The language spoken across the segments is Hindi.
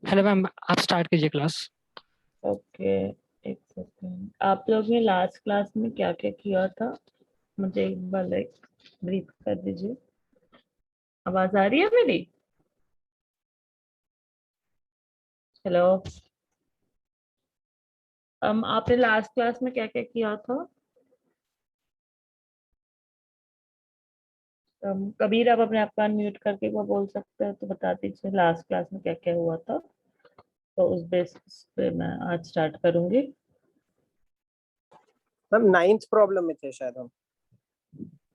हेलो मैम, आप स्टार्ट कीजिए क्लास। ओके। एक सेकेंड, आप लोग ने लास्ट क्लास में क्या क्या किया था? मुझे एक बार ब्रीफ कर दीजिए। आवाज आ रही है मेरी? हेलो। आपने लास्ट क्लास में क्या क्या किया था? कबीर, आप अपने आप को अनम्यूट करके वो बोल सकते हैं तो बता दीजिए लास्ट क्लास में क्या क्या हुआ था। तो उस बेसिस पे मैं आज स्टार्ट करूंगी। हम नाइन्थ प्रॉब्लम में थे शायद हम।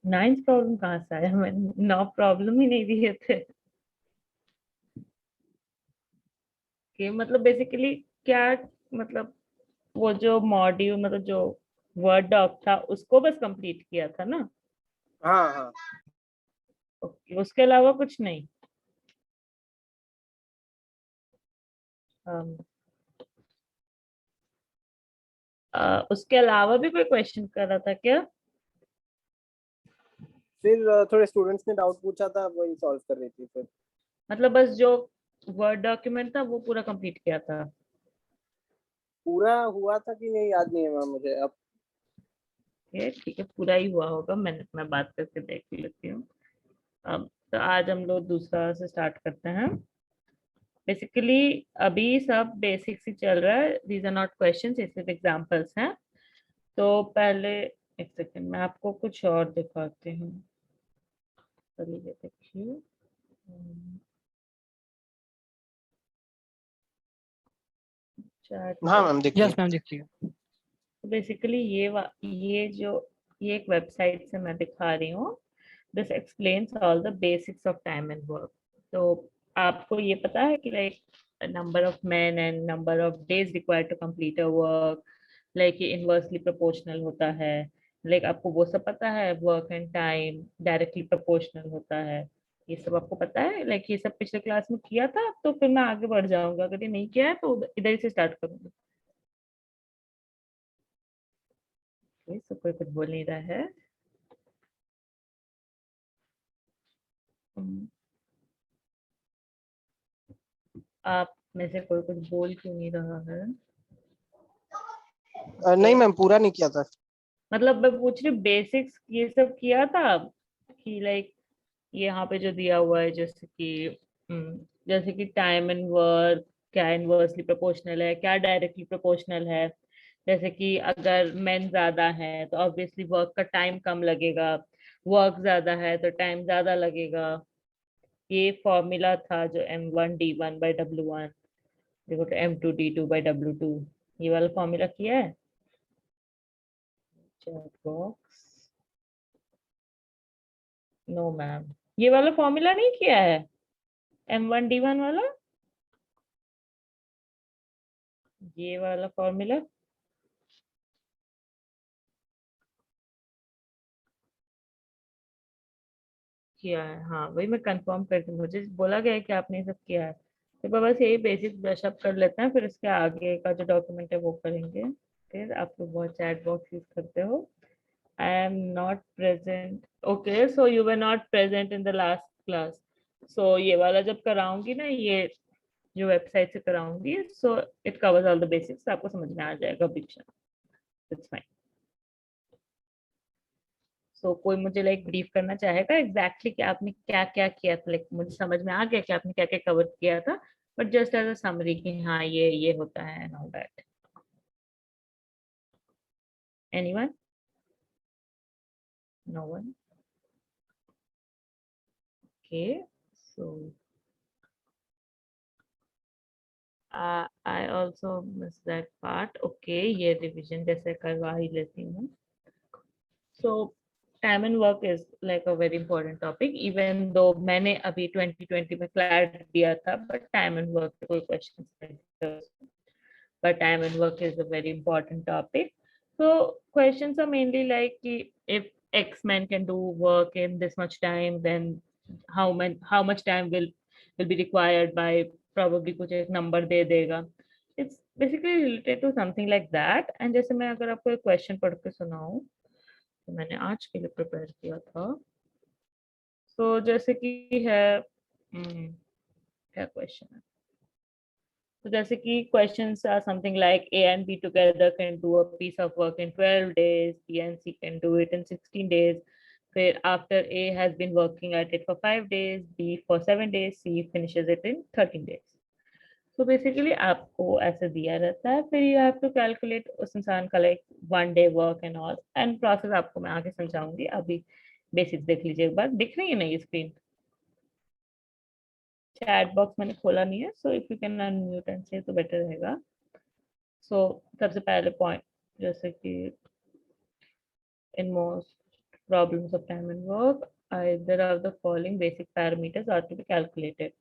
नाइन्थ प्रॉब्लम कहाँ से आया? मैंने 9 प्रॉब्लम ही नहीं दिए थे कि मतलब बेसिकली क्या, मतलब वो जो मॉड्यूल, मतलब जो वर्ड डॉक था उसको बस कंप्लीट किया था ना? हाँ हाँ। ओके, उसके अलावा कुछ नहीं? अम, उसके अलावा भी कोई क्वेश्चन कर रहा था क्या? फिर थोड़े स्टूडेंट्स ने डाउट पूछा था, वही सॉल्व कर रही थी फिर। मतलब बस जो वर्ड डॉक्यूमेंट था वो पूरा कंप्लीट किया था? पूरा हुआ था कि नहीं याद नहीं है मैम मुझे अब। ये ठीक है, पूरा ही हुआ होगा। मैं बात करके देख लेती हूँ। अब तो आज हम लोग दूसरा से स्टार्ट करते हैं। बेसिकली अभी सब बेसिक्स ही चल रहा है, दीज आर नॉट क्वेश्चंस, ये सिर्फ एग्जांपल्स हैं। तो पहले एक सेकंड, मैं आपको कुछ और दिखाती हूँ। चलिए देखिए। चैट हाँ बॉक्स। मैम यस देखिए। मैम, देखिए। तो बेसिकली ये एक वेबसाइट से मैं दिखा रही हूँ। This explains all the basics of time and work. तो आपको ये पता है कि like number of man and number of days required to complete a work, like ये इनवर्सली प्रोपोर्शनल होता है। लाइक आपको वो सब पता है, work and time directly proportional होता है। ये सब आपको पता है, लाइक ये सब पिछले क्लास में किया था। तो फिर मैं आगे बढ़ जाऊंगा, अगर ये नहीं किया है तो इधर ही से स्टार्ट करूंगी। तो कोई कुछ बोल नहीं रहा है। हम्म, आप में से कोई कुछ बोल क्यों नहीं रहा है? नहीं Okay. मैम पूरा नहीं किया था। मतलब मैं पूछ रही बेसिक्स ये सब किया था कि लाइक ये यहाँ पे जो दिया हुआ है, जैसे कि टाइम एंड वर्क क्या इनवर्सली प्रोपोर्शनल है, क्या डायरेक्टली प्रोपोर्शनल है। जैसे कि अगर मेन ज्यादा है तो ऑब्वियसली वर्क का टाइम कम लगेगा, वर्क ज्यादा है तो टाइम ज्यादा लगेगा। ये फॉर्मूला था जो M1 D1/W1 देखो तो M2 D2/W2। ये वाला फॉर्मूला किया है चैट बॉक्स? नो मैम, ये वाला फॉर्मूला नहीं किया है, M1 D1 वाला, ये वाला फॉर्मूला किया है। हाँ वही मैं कंफर्म करती हूँ, मुझे बोला गया है कि आपने ये सब किया है। तो बस यही बेसिक ब्रशअप कर लेते हैं, फिर इसके आगे का जो डॉक्यूमेंट है वो करेंगे। फिर आप लोग बहुत चैट बॉक्स यूज करते हो। I am not present. Okay, so you were not present in the last class. So ये वाला जब कराऊंगी ना, ये जो वेबसाइट से कराऊंगी, so it covers all the basics, आपको समझ में आ जाएगा पिक्चर। It's fine. सो कोई मुझे लाइक ब्रीफ करना चाहेगा एग्जैक्टली कि आपने क्या क्या किया था? लाइक मुझे समझ में आ गया कि आपने क्या क्या कवर किया था, but just as a summary कि हाँ ये होता है and all that. Anyone? No one? Okay. So I also miss that part. Okay, ये रिविजन जैसे करवा ही लेती हूँ। So time and work is like a very important topic, even though मैंने अभी 2020 में क्लैट दिया था, बट टाइम एंड वर्क पे कोई क्वेश्चन नहीं थे। But time and work is a very important topic. So questions are mainly like if X man can do work in this much time, then how much time will be required by, probably कुछ एक number दे देगा। It's basically related to something like that. And जैसे मैं अगर आपको एक क्वेश्चन पढ़ के सुनाऊं, तो मैंने आज के लिए प्रिपेयर किया था। तो जैसे कि है, क्या क्वेश्चन है? तो जैसे कि questions are something like A and B together can do a piece of work in 12 days, B and C can do it in 16 days. फिर after A has been working at it for 5 days, B for 7 days, C finishes it in 13 days. तो बेसिकली आपको ऐसे दिया रहता है, फिर यू हैव टू कैलकुलेट उस इंसान का like 1 day work and all, and process आपको मैं आगे समझाऊंगी। अभी बेसिक्स देख लीजिए एक बार। दिख रही है ना ये स्क्रीन? चैट बॉक्स मैंने खोला नहीं है, so if you can unmute and से तो बेटर रहेगा। सो सबसे पहले पॉइंट, जैसे कि in most problems of time and work, either of the following basic parameters are to be calculated.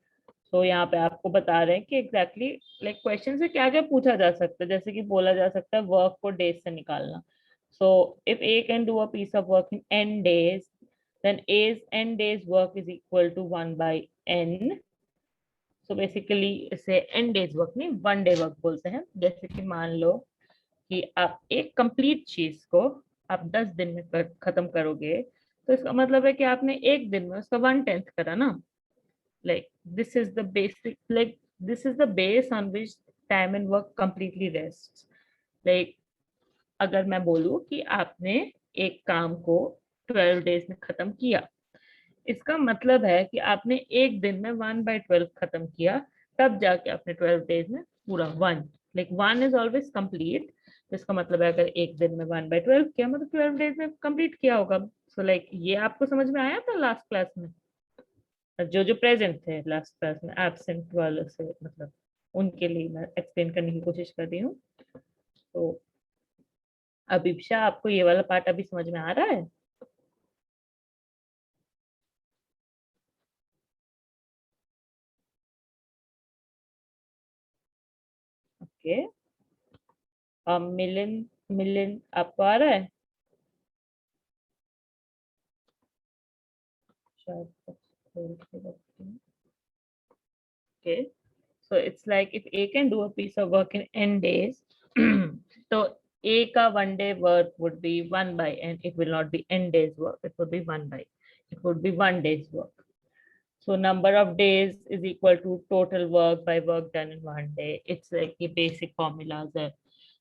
So यहाँ पे आपको बता रहे हैं कि एग्जैक्टली लाइक क्वेश्चन से क्या क्या पूछा जा सकता है। जैसे कि बोला जा सकता है वर्क को डेज से निकालना। So if A can do a piece of work in n days, then a's n days work is equal to 1/n. So basically इसे n days वर्क नहीं 1 day वर्क बोलते हैं। जैसे कि मान लो कि आप एक कंप्लीट चीज को आप 10 दिन में खत्म करोगे, तो इसका मतलब है कि आपने एक दिन में उसका 1/10 करा ना। like this is the basic, like this is the base on which time and work completely rests. like अगर मैं बोलूं कि आपने एक काम को 12 डेज में खत्म किया, इसका मतलब है कि आपने एक दिन में 1/12 खत्म किया, तब जाके आपने 12 डेज में पूरा 1 इज ऑलवेज कंप्लीट। इसका मतलब है अगर एक दिन में 1/12 किया, मतलब 12 डेज में कंप्लीट किया होगा। सो ये आपको समझ में आया था लास्ट क्लास में? जो जो प्रेजेंट थे लास्ट क्लास में, एब्सेंट वालों से मतलब उनके लिए मैं एक्सप्लेन करने की कोशिश कर रही हूँ। तो अभिप्सा, आपको ये वाला पार्ट अभी समझ में आ रहा है? ओके। मिलिन, मिलिन आपको आ रहा है? Okay, so it's like if A can do a piece of work in n days, so A ka 1 day work would be 1/n. It will not be n days work. It would be 1/. It would be 1 day's work. So number of days is equal to total work by work done in 1 day. It's like ये basic formulas है।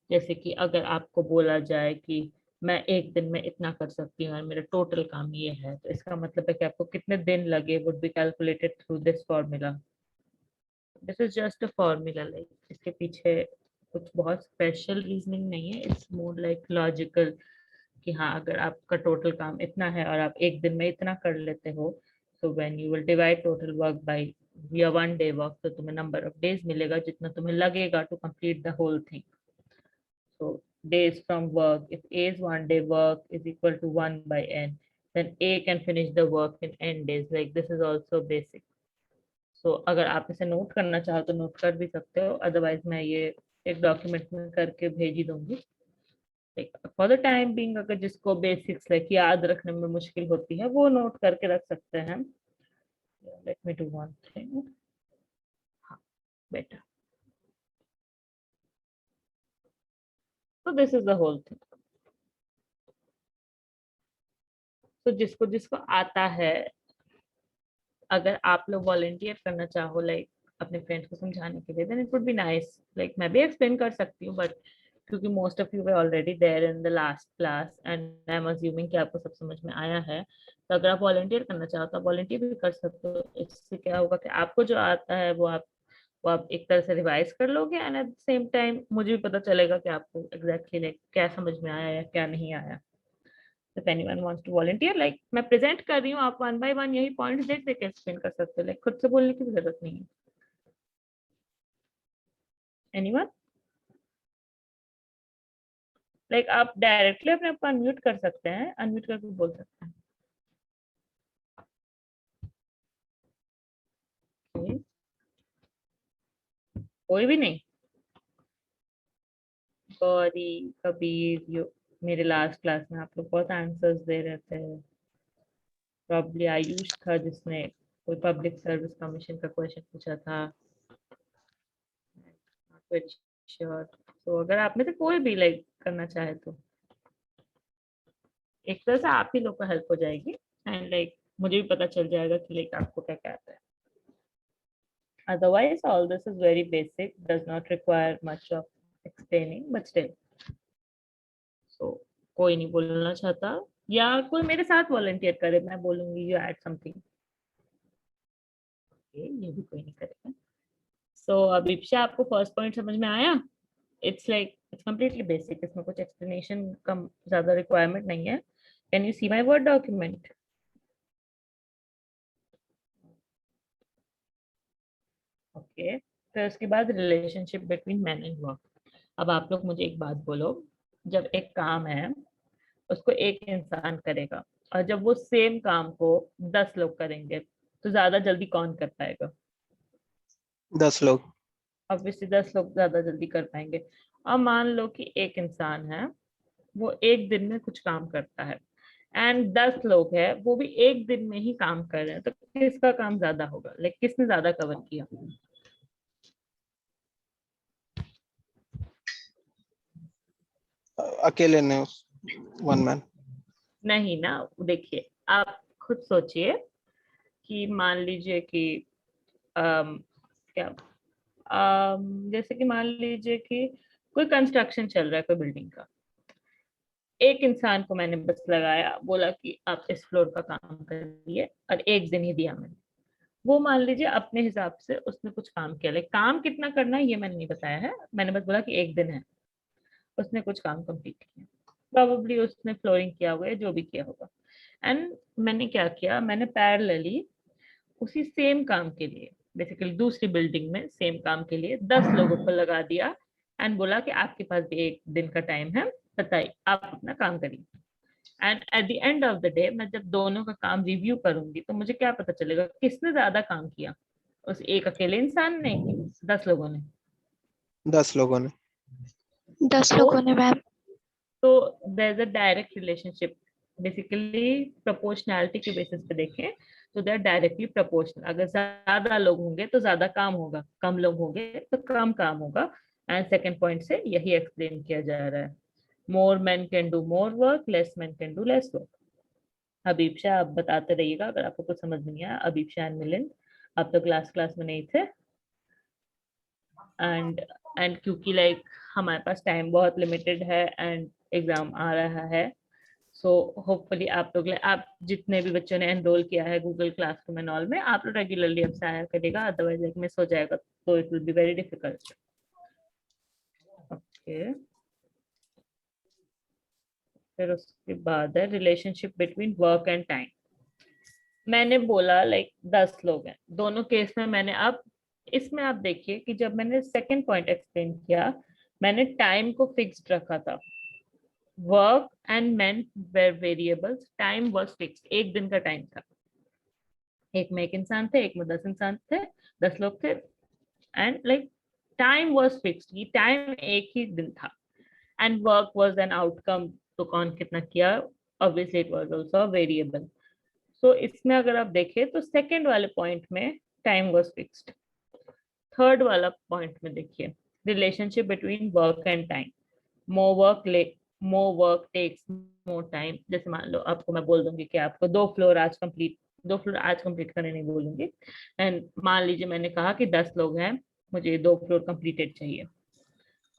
जैसे कि अगर आपको बोला जाए कि मैं एक दिन में इतना कर सकती हूँ और मेरा टोटल काम ये है, तो इसका मतलब है कि आपको कितने दिन लगे would be calculated through this formula. This is just a formula, like इसके पीछे कुछ बहुत स्पेशल रीजनिंग नहीं है। इट्स मोर लाइक लॉजिकल कि हाँ, अगर आपका टोटल काम इतना है और आप एक दिन में इतना कर लेते हो, so when you will divide total work by your 1 day work, तो तुम्हें number of days मिलेगा जितना तुम्हें लगेगा to complete the whole thing. So days from work, if A's 1 day work is equal to 1/n, then A can finish the work in n days. Like this is also basic. So अगर आप इसे नोट करना चाहो तो नोट कर भी सकते हो, अदरवाइज मैं ये एक डॉक्यूमेंट में करके भेज ही दूंगी। फॉर द टाइम बीइंग अगर जिसको बेसिक्स लाइक याद रखने में मुश्किल होती है, वो नोट करके रख सकते हैं। Let me do one thing. हाँ, बेटर। तो this is the whole thing. तो जिसको जिसको आता है, अगर आप लोग वॉलंटियर करना चाहो लाइक अपने फ्रेंड्स को समझाने के लिए, then it would be nice. Like मैं भी एक्सप्लेन कर सकती हूँ, बट क्योंकि most of you were already there in the last class and I am assuming कि आपको सब समझ में आया है, तो अगर आप वॉलंटियर करना चाहो तो आप वॉलंटियर भी कर सकते हो। इससे क्या होगा कि आपको जो आता है वो आप एक तरह से रिवाइज कर लोगे, and at the same time मुझे भी पता चलेगा कि आपको एग्जैक्टली लाइक क्या समझ में आया या क्या नहीं आया। If anyone wants to volunteer, like मैं प्रेजेंट कर रही हूँ, आप 1 by 1 यही पॉइंट्स देख देख के एक्सप्लेन कर सकते हो। लाइक खुद से बोलने की भी जरूरत नहीं है। एनीवन? लाइक आप डायरेक्टली अपने आप को अनम्यूट कर सकते हैं, अनम्यूट करके बोल सकते हैं। Okay. कोई भी नहीं? गौरी, कबीर, मेरे लास्ट क्लास में आप लोग बहुत आंसर्स दे रहे थे। प्रॉब्ली आयुष था जिसने कोई पब्लिक सर्विस कमीशन का क्वेश्चन पूछा था। श्योर। तो अगर आप में से कोई भी लाइक करना चाहे तो एक तरह से आप ही लोग को हेल्प हो जाएगी, एंड लाइक मुझे भी पता चल जाएगा कि लाइक आपको क्या क्या आता है। Otherwise, all this is very basic, does not require much of explaining, but still. So, कोई नहीं बोलना चाहता या कोई मेरे साथ वॉलंटियर करे, मैं बोलूंगी यू ऐड समथिंग। ये भी कोई नहीं करेगा। सो अभिप्सा, आपको फर्स्ट पॉइंट समझ में आया? It's like it's completely basic, इसमें कुछ एक्सप्लेनेशन का ज्यादा रिक्वायरमेंट नहीं है। Can you see my word document? Okay, फिर उसके बाद relationship between man and work. अब आप लोग मुझे एक बात बोलो, जब एक काम है उसको एक इंसान करेगा और जब वो सेम काम को 10 लोग करेंगे तो ज्यादा जल्दी कौन कर पाएगा? 10 लोग। ऑब्वियसली 10 लोग ज्यादा जल्दी कर पाएंगे। अब मान लो कि एक इंसान है, वो एक दिन में कुछ काम करता है एंड 10 लोग हैं वो भी एक दिन में ही काम कर रहे हैं, तो किसका काम ज्यादा होगा? लाइक किसने ज्यादा कवर किया? अकेले ने, वन मैन। नहीं ना, देखिए आप खुद सोचिए कि मान लीजिए कि क्या जैसे कि मान लीजिए कि कोई कंस्ट्रक्शन चल रहा है कोई बिल्डिंग का, एक इंसान को मैंने बस लगाया, बोला कि आप इस फ्लोर का काम करिए और एक दिन ही दिया मैंने। वो मान लीजिए अपने हिसाब से उसने कुछ काम किया, लेकिन काम कितना करना है ये मैंने नहीं बताया है, मैंने बस बोला कि एक दिन है, उसने कुछ काम कंप्लीट किया, प्रोबेबली उसने फ्लोरिंग किया होगा या जो भी किया होगा। एंड मैंने क्या किया, मैंने पैरेलली उसी सेम काम के लिए, बेसिकली दूसरी बिल्डिंग में सेम काम के लिए 10 लोगों को लगा दिया एंड बोला कि आपके पास भी एक दिन का टाइम है, बताइए आप अपना काम करिए। And at the end of the day मैं जब दोनों का काम रिव्यू करूंगी तो मुझे क्या पता चलेगा किसने ज्यादा काम किया, उस एक अकेले इंसान ने कि 10 लोगों ने? 10 लोगों ने। 10 लोगों ने मैम। तो there is a direct relationship, basically proportionality के बेसिस पे देखें तो दे आर डायरेक्टली प्रोपोर्शनल। अगर ज्यादा लोग होंगे तो ज्यादा काम होगा, कम लोग होंगे तो कम काम होगा। एंड सेकंड पॉइंट से यही एक्सप्लेन किया जा रहा है, more man can do more work, less man can do less work. Abhipsa, आप बताते रहिएगा अगर आपको कुछ समझ नहीं आया। अभीप्सा एंड मिलिंद, आप तो क्लास में नहीं थे। एंड क्योंकि लाइक हमारे पास टाइम बहुत लिमिटेड है एंड एग्जाम आ रहा है, सो होपफुली आप लोग, आप जितने भी बच्चों ने एनरोल किया है गूगल क्लासरूम एंड ऑल में, आप लोग रेगुलरली अब से आया करेगा, अदरवाइज लाइक मिस हो जाएगा तो it will be very difficult. Okay, फिर उसके बाद है relationship between work and time. मैंने बोला लाइक 10 लोग हैं दोनों केस में। मैंने अब इसमें आप देखिए कि जब मैंने सेकंड पॉइंट एक्सप्लेन किया, मैंने टाइम को फिक्स्ड रखा था। Work and men were variables, time was fixed, एक दिन का टाइम था। एक में एक इंसान थे, एक में 10 इंसान थे, 10 लोग थे and like time was fixed, ये टाइम एक ही दिन था। And work was an outcome, तो कौन कितना किया, obviously it was also variable. So इसमें अगर आप देखें तो सेकंड वाले पॉइंट में टाइम वाज फिक्स्ड। थर्ड वाला पॉइंट में देखिए relationship between work and time, more work takes more time. जैसे मान लो आपको मैं बोल दूंगी कि आपको 2 फ्लोर आज कंप्लीट करने नहीं बोलूंगी, एंड मान लीजिए मैंने कहा कि 10 लोग हैं, मुझे 2 फ्लोर कंप्लीटेड चाहिए,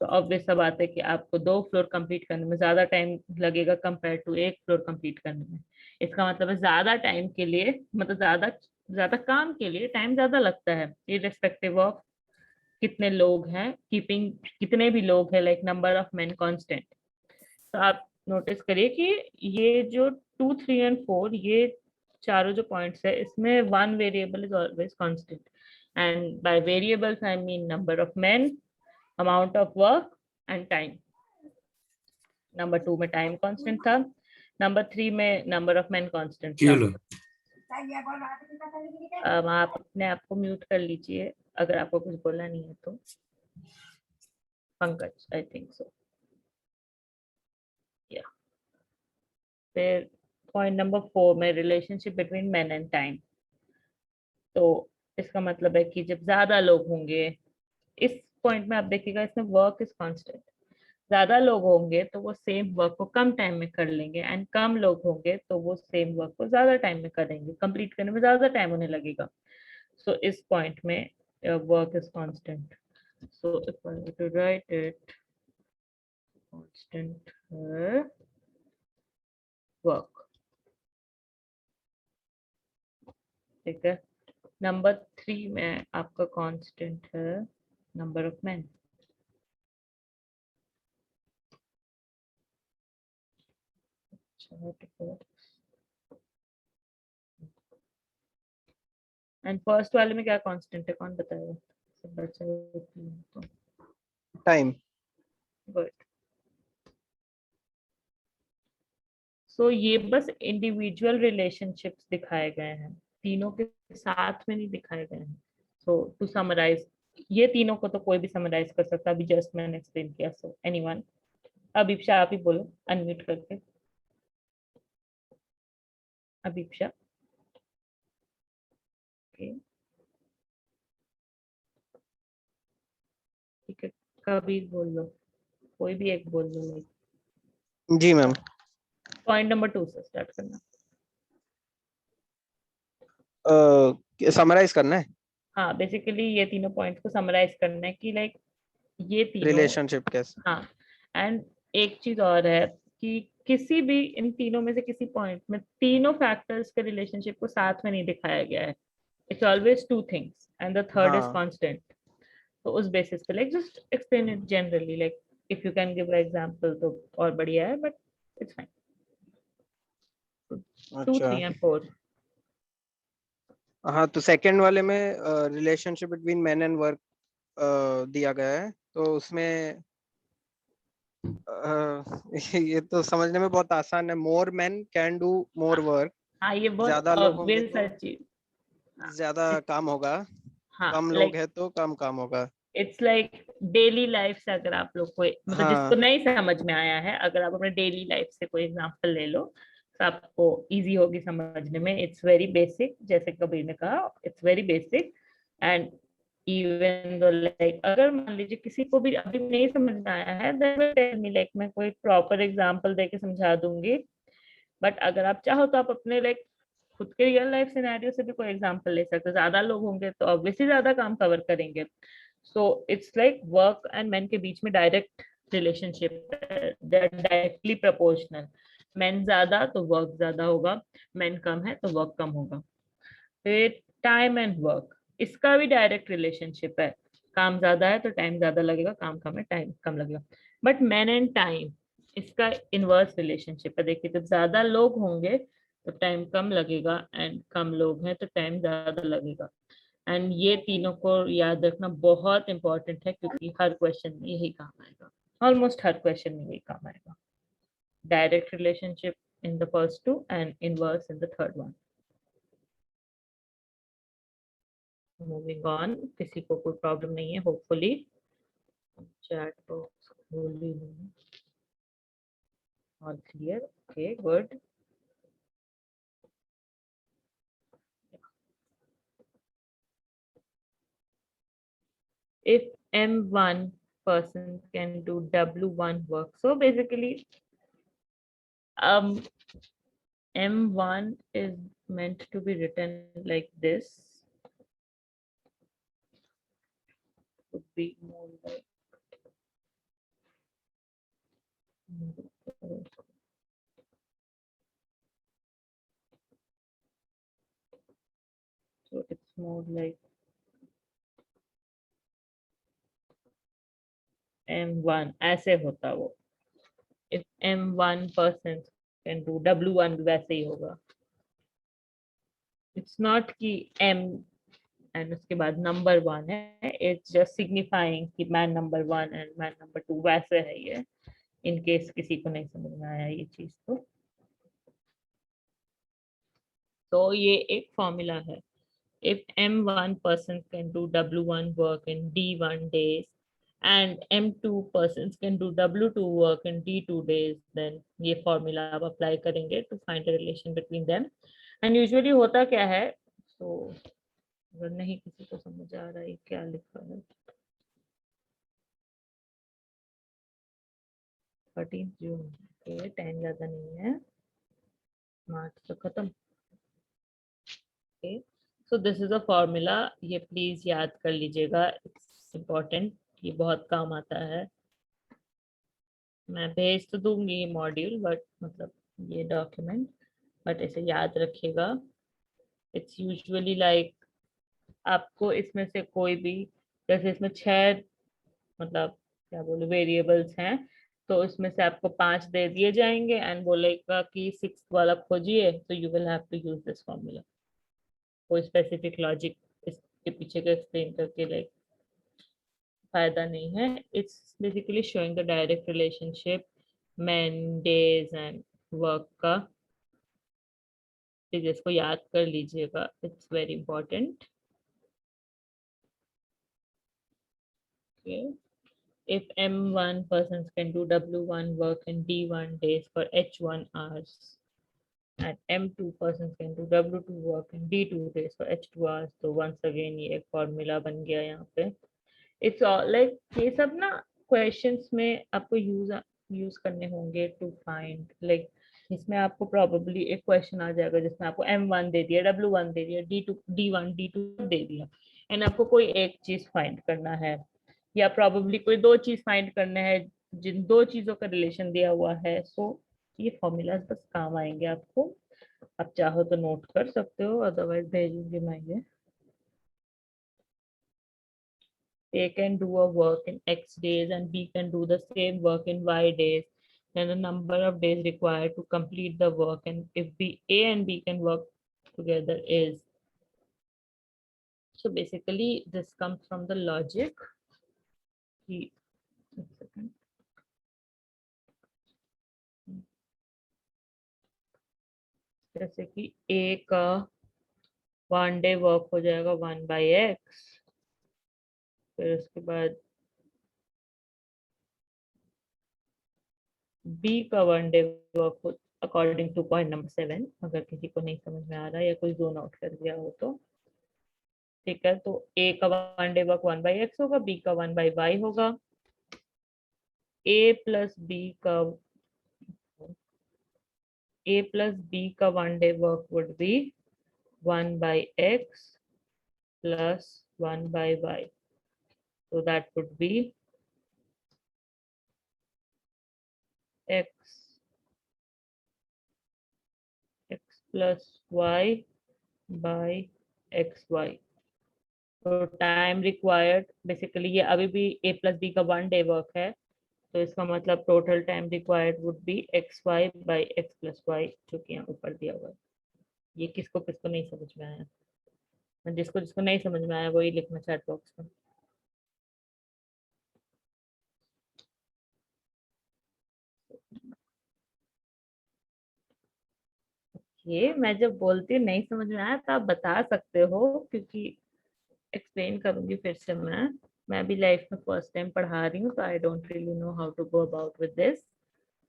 तो ऑब्वियस सा बात है कि आपको 2 फ्लोर कंप्लीट करने में ज्यादा टाइम लगेगा कंपेयर टू 1 फ्लोर कंप्लीट करने में। इसका मतलब है ज्यादा टाइम के लिए, मतलब ज्यादा काम के लिए टाइम ज्यादा लगता है, इररिस्पेक्टिव ऑफ कितने लोग हैं, कीपिंग कितने भी लोग हैं, like number of man constant. तो आप नोटिस करिए कि ये जो 2, 3 एंड 4, ये चारों जो पॉइंट्स है, इसमें one variable is always constant, and by variables I mean number of man, amount of work and time. Number 2 में टाइम कांस्टेंट था, नंबर 3 में नंबर ऑफ मैन कांस्टेंट था। आप अपने आप को म्यूट कर लीजिए अगर आपको कुछ बोलना नहीं है तो। पंकज, आई थिंक सो, या। फिर पॉइंट नंबर 4 में relationship between man and time. तो इसका मतलब है कि जब ज्यादा लोग होंगे, इस पॉइंट में आप देखिएगा इसमें वर्क इज कांस्टेंट, ज्यादा लोग होंगे तो वो सेम वर्क को कम टाइम में कर लेंगे, एंड कम लोग होंगे तो वो सेम वर्क को ज्यादा टाइम में करेंगे, कंप्लीट करने में ज्यादा टाइम उन्हें लगेगा। सो इस पॉइंट में work is constant. So if I were to write it, constant work, ठीक है. नंबर 3 में आपका कांस्टेंट है number of man. And first वाले में क्या कांस्टेंट है, कौन बताएगा? सब बच्चा तो टाइम. गुड. सो ये बस इंडिविजुअल रिलेशनशिप्स दिखाए गए हैं, तीनों के साथ में नहीं दिखाए गए हैं. सो टू समराइज, ये तीनों को तो कोई भी समराइज कर सकता है, अभी जस्ट मैंने एक्सप्लेन किया. सो एनीवन, अभिप्सा आप ही बोलो अनम्यूट करके. अभिप्सा. ओके ठीक है, कबीर बोल लो, कोई भी एक बोल लो. लाइक जी मैम. पॉइंट नंबर 2 से स्टार्ट करना. समराइज करना है. हाँ, बेसिकली ये तीनों पॉइंट्स को समराइज करना है कि लाइक ये तीनों. रिलेशनशिप कैसे. हाँ, एंड एक चीज और है कि किसी भी इन तीनों में से किसी पॉइंट में तीनों फैक्टर्स के रिलेशनशिप को साथ में नहीं दिखाया गया है. It's always two things and the third is हाँ. कांस्टेंट. तो उस बेसिस पे like just explain it generally, like if you can give example तो और बढ़िया है, बट इट्स फाइन. 2, अच्छा. 3 and 4. हाँ, तो सेकंड वाले में relationship between man and work दिया गया है, तो उसमें ये तो समझने में बहुत आसान है. More man can do more work. हाँ, ये बहुत ज्यादा लोग होंगे ऑब्वियस तो चीज. ज्यादा काम होगा, हाँ, कम लोग लाइक है तो कम काम होगा. इट्स लाइक डेली लाइफ से अगर आप लोग को मतलब जिसको हाँ. नहीं समझ में आया है, अगर आप अपने डेली लाइफ से कोई एग्जांपल ले लो तो आपको इजी होगी समझने में. इट्स वेरी बेसिक, जैसे कबीर ने कहा, it's very basic. And even though like अगर मान लीजिए किसी को भी अभी नहीं समझ में आया है, then will tell me, like मैं कोई प्रॉपर एग्जांपल देके समझा दूंगी. बट अगर आप चाहो तो आप अपने लाइक खुद के रियल लाइफ सिनेरियो से भी कोई एग्जांपल ले सकते हो. ज्यादा लोग होंगे तो ऑब्वियसली ज्यादा काम कवर करेंगे. So it's like work and man के बीच में direct relationship, directly proportional. Man ज्यादा तो वर्क ज्यादा होगा, मैन कम है तो वर्क कम होगा. फिर टाइम एंड वर्क, इसका भी डायरेक्ट रिलेशनशिप है. काम ज्यादा है तो टाइम ज्यादा लगेगा, काम कम है टाइम कम लगेगा. बट मैन एंड टाइम, इसका इनवर्स रिलेशनशिप है. देखिए, जब ज्यादा लोग होंगे तो टाइम कम लगेगा, एंड कम लोग हैं तो टाइम ज्यादा लगेगा. एंड ये तीनों को याद रखना बहुत इंपॉर्टेंट है, क्योंकि हर क्वेश्चन में यही काम आएगा, ऑलमोस्ट हर क्वेश्चन में यही काम आएगा. Direct relationship in the first two and inverse in the third one. Moving on, किसी को कोई प्रॉब्लम नहीं है होपफुली. चैट बॉक्स खोल ही नहीं. All clear, okay good. If M1 person can do W1 work, so basically M1 is meant to be written like this. Could be more like so it's more like M1 ऐसे होता वो. If M1 person can do W1 भी वैसे ही होगा. It's not कि M एंड उसके बाद नंबर 1 है. इट्स जस्ट सिग्निफाइंग कि man number 1 and man number 2 वैसे है ये. इन केस किसी को नहीं समझ में आया ये चीज तो ये एक फॉर्मूला है. If M1 person can do W1 work in D1 days and M2 persons can do W2 work in D2 days, then ये फॉर्मूला आप अप्लाई करेंगे to find a relation between them. And usually होता क्या है, तो अगर नहीं किसी को समझ आ रहा है क्या लिखा है, 13 जून के टाइम ज्यादा नहीं है, मार्च तक खत्म. Okay, so this is a formula, ये प्लीज याद कर लीजिएगा, इट्स इम्पोर्टेंट, ये बहुत काम आता है। मैं भेज तो दूंगी मॉड्यूल, बट मतलब ये डॉक्यूमेंट, बट इसे याद रखिएगा। इट्स यूजुअली लाइक आपको इसमें से कोई भी, जैसे इसमें 6 मतलब क्या बोले वेरिएबल्स हैं, तो इसमें से आपको 5 दे दिए जाएंगे एंड बोलेगा कि 6th वाला खोजिए, तो you will have to use this formula. कोई स्पेसिफिक लॉजिक इसके पीछे का एक्सप्लेन करके लाइक फायदा नहीं है। It's basically showing the direct relationship man days and work का, जिसको याद कर लीजिएगा, it's very important. If M1 persons can do W1 work in D1 days for H1 hours, and M2 persons can do W2 work in D2 days for H2 hours, तो once again ये एक फॉर्मूला बन गया यहाँ पे। It's all like ये सब ना क्वेश्चंस में आपको यूज करने होंगे टू फाइंड, लाइक इसमें आपको प्रॉबेबली एक क्वेश्चन आ जाएगा जिसमें आपको M1 दे दिया, W1 दे दिया, D1 D2 दे दिया, एंड आपको कोई एक चीज फाइंड करना है, या प्रॉबेबली कोई 2 चीज फाइंड करना है, जिन 2 चीजों का रिलेशन दिया हुआ है। सो ये फॉर्मूलाज बस काम आएंगे आपको, आप चाहो तो नोट कर सकते हो, अदरवाइज भेजूंगी मैं ये। A can do a work in X days and B can do the same work in Y days, then the number of days required to complete the work, and if A and B can work together is, so basically this comes from the logic कि, एक second. जैसे कि A का 1 डे वर्क हो जाएगा 1/x, फिर उसके बाद B का 1 डे वर्क हो अकॉर्डिंग टू पॉइंट नंबर 7, अगर किसी को नहीं समझ में आ रहा है या कोई जोन आउट कर दिया हो तो ठीक है। तो A का 1 डे वर्क 1/x होगा, B का 1/y होगा, A प्लस B का 1 day work would be 1/x plus 1/y, so that would be x plus y by xy। तो टाइम रिक्वायर्ड बेसिकली ये अभी भी A प्लस बी का 1 डे वर्क है, तो इसका मतलब total time required would be xy by x plus y, जो कि यहाँ ऊपर दिया हुआ है। ये किसको किसको नहीं समझ में आया, जिसको जिसको नहीं समझ में आया वही लिखना चैट बॉक्स में। ये मैं जब बोलती हूँ नहीं समझ में आया तो आप बता सकते हो, क्योंकि एक्सप्लेन करूंगी फिर से। मैं भी लाइफ में फर्स्ट टाइम पढ़ा रही हूँ, तो I don't really know how to go about with this,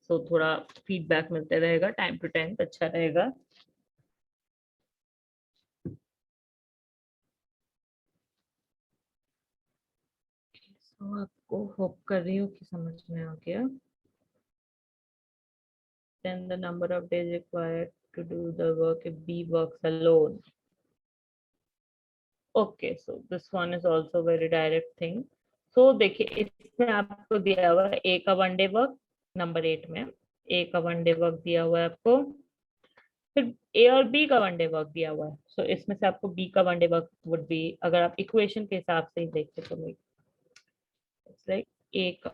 so थोड़ा फीडबैक मिलते रहेगा टाइम टू टाइम, तो अच्छा रहेगा। तो आपको होप कर रही हूँ कि समझ में आ गया। Then the number of days required to do the work if B works alone. Okay, so this one is also very direct thing. So देखिए इसमें आपको दिया हुआ है A का 1 डे वर्क, नंबर 8 में A का 1 डे वर्क दिया हुआ है आपको, फिर A और B का 1 डे वर्क दिया हुआ है। सो इसमें से आपको B का 1 डे वर्क वुड बी, अगर आप इक्वेशन के हिसाब से ही देखते तो इट्स लाइक A का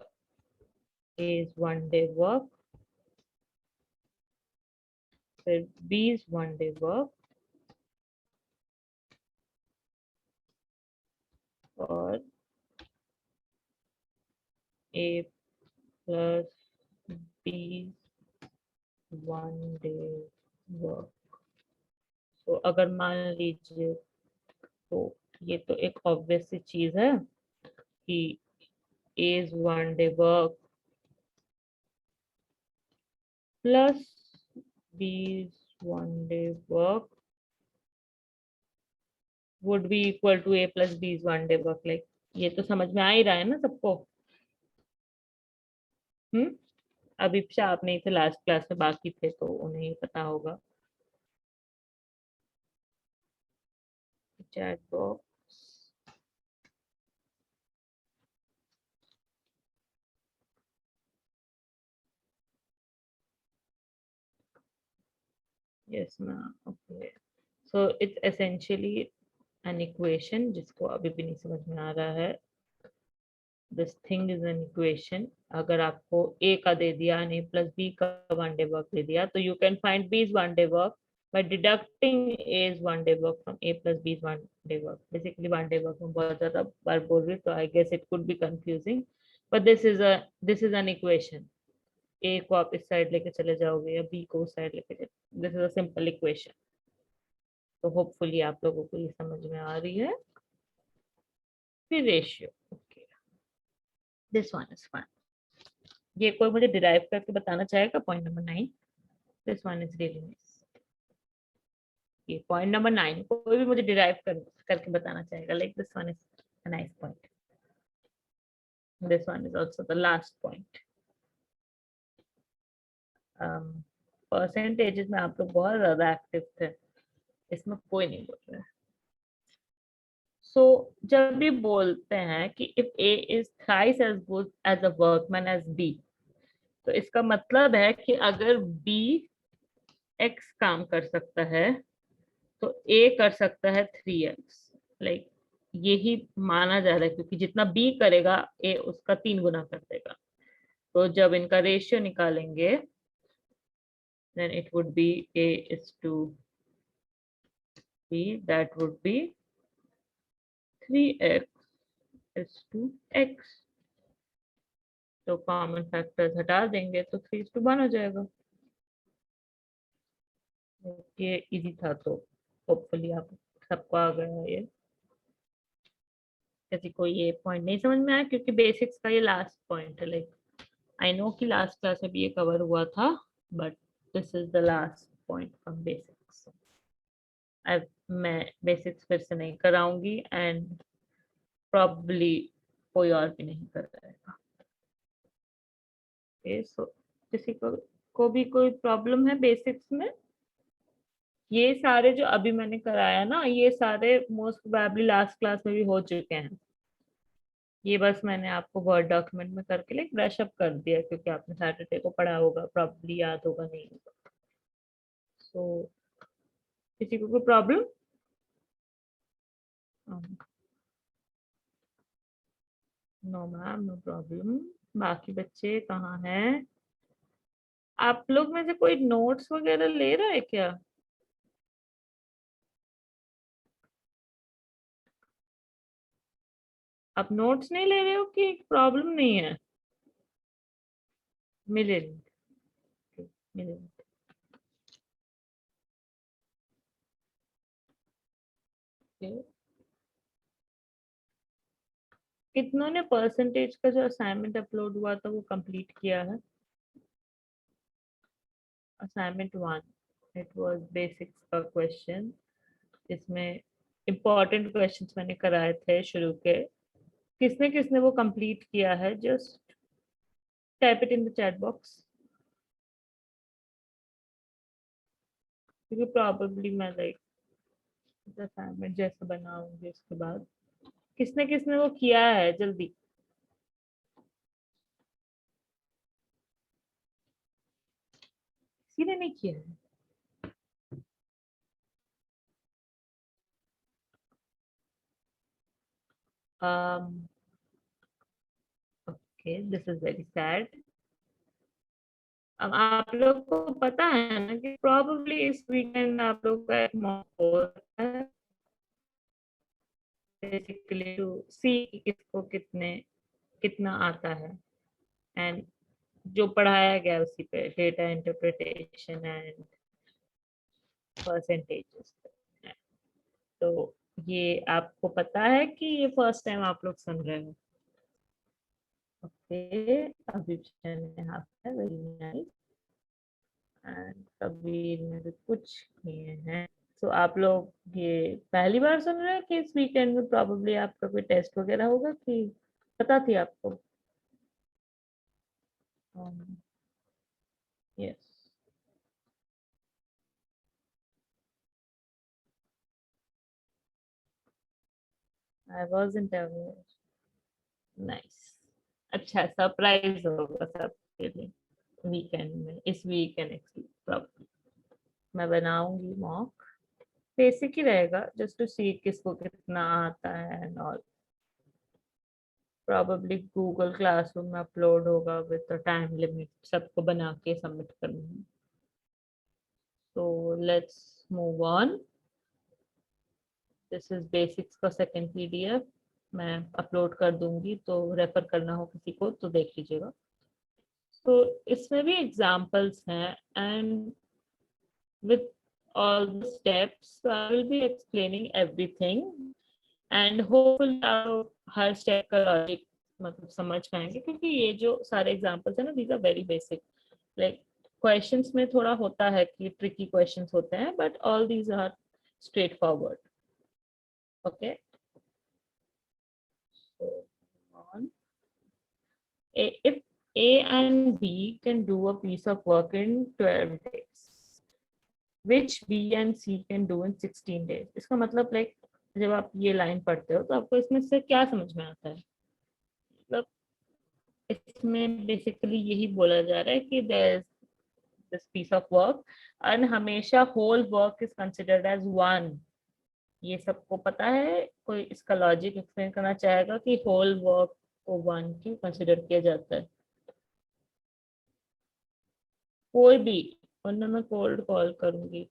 is 1 डे वर्क, फिर B's 1 डे वर्क, और A plus B's 1 day work. तो अगर मान लीजिए, तो ये तो एक ऑब्वियस सी चीज है कि A's 1 day work plus B's 1 day work would be equal to A plus B's 1 day work. Like ये तो समझ में आ ही रहा है ना सबको। अभी आप नहीं थे लास्ट क्लास में, बाकी थे तो उन्हें पता होगा। chat box. Yes ma'am. Okay, so it's essentially an equation जिसको अभी भी नहीं समझ में आ रहा है. This thing is an equation. अगर आपको a का दे दिया and a plus b का one day work दे दिया, तो you can find b's one day work by deducting a's one day work from a plus b's one day work. Basically one day work में बहुत ज़्यादा बार बोल रही, तो I guess it could be confusing, but this is an equation. a को आप इस साइड लेके चले जाओगे या b को उस साइड लेके चले. This is a simple equation. तो होपफुली आप लोगों को ये समझ में आ रही है. फिर ratio. Okay, this one is fine. ये कोई मुझे डिराइव करके बताना चाहेगा? Point number 9. This one is really nice. ये पॉइंट नंबर 9 कोई भी मुझे डिराइव करके बताना चाहेगा? Like this one is a nice point. This one is also the last point. Percentages में आप लोग बहुत ज्यादा एक्टिव थे, इसमें कोई नहीं बोल रहा है. सो जब भी बोलते हैं कि if A is thrice as good as a workman as B, तो इसका मतलब है कि अगर बी एक्स काम कर सकता है तो ए कर सकता है 3x. लाइक यही माना जा रहा है, क्योंकि जितना बी करेगा ए उसका 3 गुना कर देगा. तो जब इनका रेशियो निकालेंगे then it would be a is to b, that would be 3x is to x. तो कॉमन फैक्टर्स हटा देंगे तो 3:1 हो जाएगा. ये इजी था, तो होपफुली आप सबको आ गया है. ये किसी को ये पॉइंट नहीं समझ में आया, क्योंकि बेसिक्स का ये लास्ट पॉइंट है. लाइक आई नो कि लास्ट क्लास में भी ये कवर हुआ था, but this is the last point from basics. मैं बेसिक्स फिर से नहीं कराऊंगी एंड प्रॉब्ली कोई और भी नहीं कराएगा. सो किसी को भी कोई प्रॉब्लम है बेसिक्स में? ये सारे जो अभी मैंने कराया ना, ये सारे मोस्ट प्रोबेबली लास्ट क्लास में भी हो चुके हैं. ये बस मैंने आपको वर्ड डॉक्यूमेंट में करके लाइक ब्रश अप कर दिया, क्योंकि आपने सैटरडे को पढ़ा होगा, प्रॉब्ली याद होगा नहीं होगा. सो किसी को कोई problem? No ma'am, no problem. बाकी बच्चे कहाँ हैं? आप लोग में से कोई नोट्स वगैरह ले रहा है क्या? आप नोट्स नहीं ले रहे हो कि प्रॉब्लम नहीं है? मिलेंगे, मिलेंगे. कितनों ने परसेंटेज का जो असाइनमेंट अपलोड हुआ था वो कंप्लीट किया है? असाइनमेंट 1, इट वाज बेसिक्स का क्वेश्चन. इसमें इम्पोर्टेंट क्वेश्चंस मैंने कराए थे शुरू के. किसने किसने वो कंप्लीट किया है? Just type it in the chat box, क्योंकि प्रॉबेबली मैं लाइक असाइनमेंट जैसा बनाऊंगी उसके बाद. किसने किसने वो किया है? जल्दी. किसी ने नहीं किया है? Okay, this is very sad. अब आप लोग को पता है ना कि प्रॉबेबली इस वीकेंड आप लोग का एक मॉक होता है, बेसिकली टू सी किसको कितना आता है, एंड जो पढ़ाया गया उसी पे डेटा इंटरप्रिटेशन एंड परसेंटेजेस. तो ये आपको पता है कि ये फर्स्ट टाइम आप लोग सुन रहे हो? ओके, अभी है वेरी नाइस. एंड कबीर ने भी कुछ किए हैं. तो आप लोग ये पहली बार सुन रहे हैं कि इस वीकेंड में प्रॉबेबली आपका कोई टेस्ट वगैरह होगा, कि पता थी आपको? Yes. I wasn't aware. Nice. अच्छा सरप्राइज होगा सबके लिए वीकेंड में, इस वीकेंड एक्चुअली मैं बनाऊंगी मॉक, बेसिक ही रहेगा जस्ट टू सी किसको कितना आता है and all. Probably Google classroom में अपलोड होगा विद द टाइम लिमिट, सबको बना के सबमिट करूंगी। So let's move on. This is basics का सेकंड पीडीएफ, मैं अपलोड कर दूंगी, तो रेफर करना हो किसी को तो देख लीजिएगा। तो इसमें भी एग्जाम्पल्स हैं and with all the steps so I will be explaining everything and hopefully आप हर स्टेप का लॉजिक मतलब समझ पाएंगे, क्योंकि ये जो सारे एग्जांपल्स है ना these are very basic, like questions में थोड़ा होता है कि ट्रिकी क्वेश्चंस होते हैं but all these are straightforward. Okay, so on. If A and B can do a piece of work in 12 days, which B and C can do in 16 days. इसका मतलब लाइक जब आप ये लाइन पढ़ते हो तो आपको इसमें से क्या समझ में आता है? मतलब इसमें बेसिकली यही बोला जा रहा है कि there is this piece of work and हमेशा whole work is considered as one. ये सबको पता है? कोई इसका लॉजिक एक्सप्लेन करना चाहेगा कि whole work को one क्यों कंसिडर किया जाता है? कोई भी, वरना मैं कोल्ड कॉल करूंगी।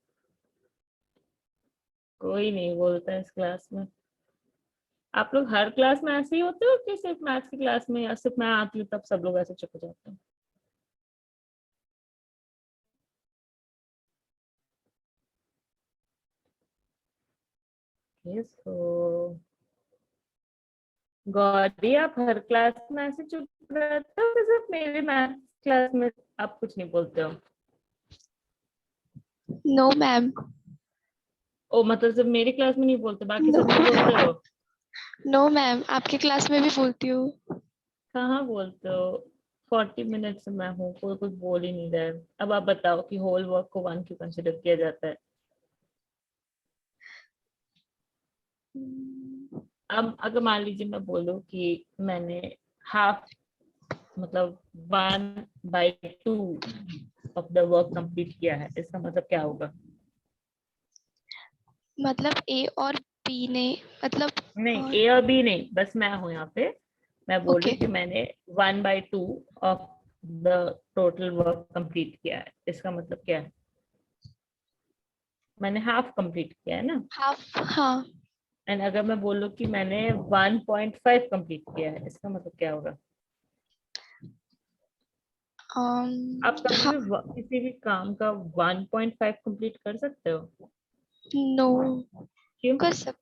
कोई नहीं बोलता है इस क्लास में। आप लोग हर क्लास में ऐसे ही होते हो कि सिर्फ मैथ्स की क्लास में, या सिर्फ मैं आती हूँ तब सब लोग ऐसे चुप हो जाते हैं? Okay, so गौरी आप हर क्लास में ऐसे चुप रहते हो कि सिर्फ मेरे मैथ्स क्लास में आप कुछ नहीं बोलते हो? No ma'am. ओ मतलब सिर्फ मेरी क्लास में नहीं बोलते, बाकी सब में बोलते हो? नो मैम, आपकी क्लास में भी बोलती हूँ। कहाँ बोलते हो? 40 मिनट से मैं हूँ, कोई कुछ बोल ही नहीं रहा है। अब आप बताओ कि होल वर्क को वन क्यों कंसिडर किया जाता है? अब अगर मान लीजिए मैं बोलूँ कि मैंने हाफ मतलब 1/2 ऑफ द वर्क कंप्लीट किया है, इसका मतलब क्या होगा? मतलब ए और बी ने, मतलब नहीं, ए और बी नहीं, बस मैं हूँ यहाँ पे। मैं बोल रही ओके हूँ कि मैंने 1/2 of the total work complete किया है, इसका मतलब क्या है? मैंने हाफ कंप्लीट किया है ना। हाफ, हाँ। एंड अगर मैं बोलूँ कि मैंने 1.5 कंप्लीट किया है, इसका मतलब क्या होगा? आप कभी हाँ, भी किसी भी काम का 1.5 कंप्लीट कर सकते हो? नो क्यों? कर सक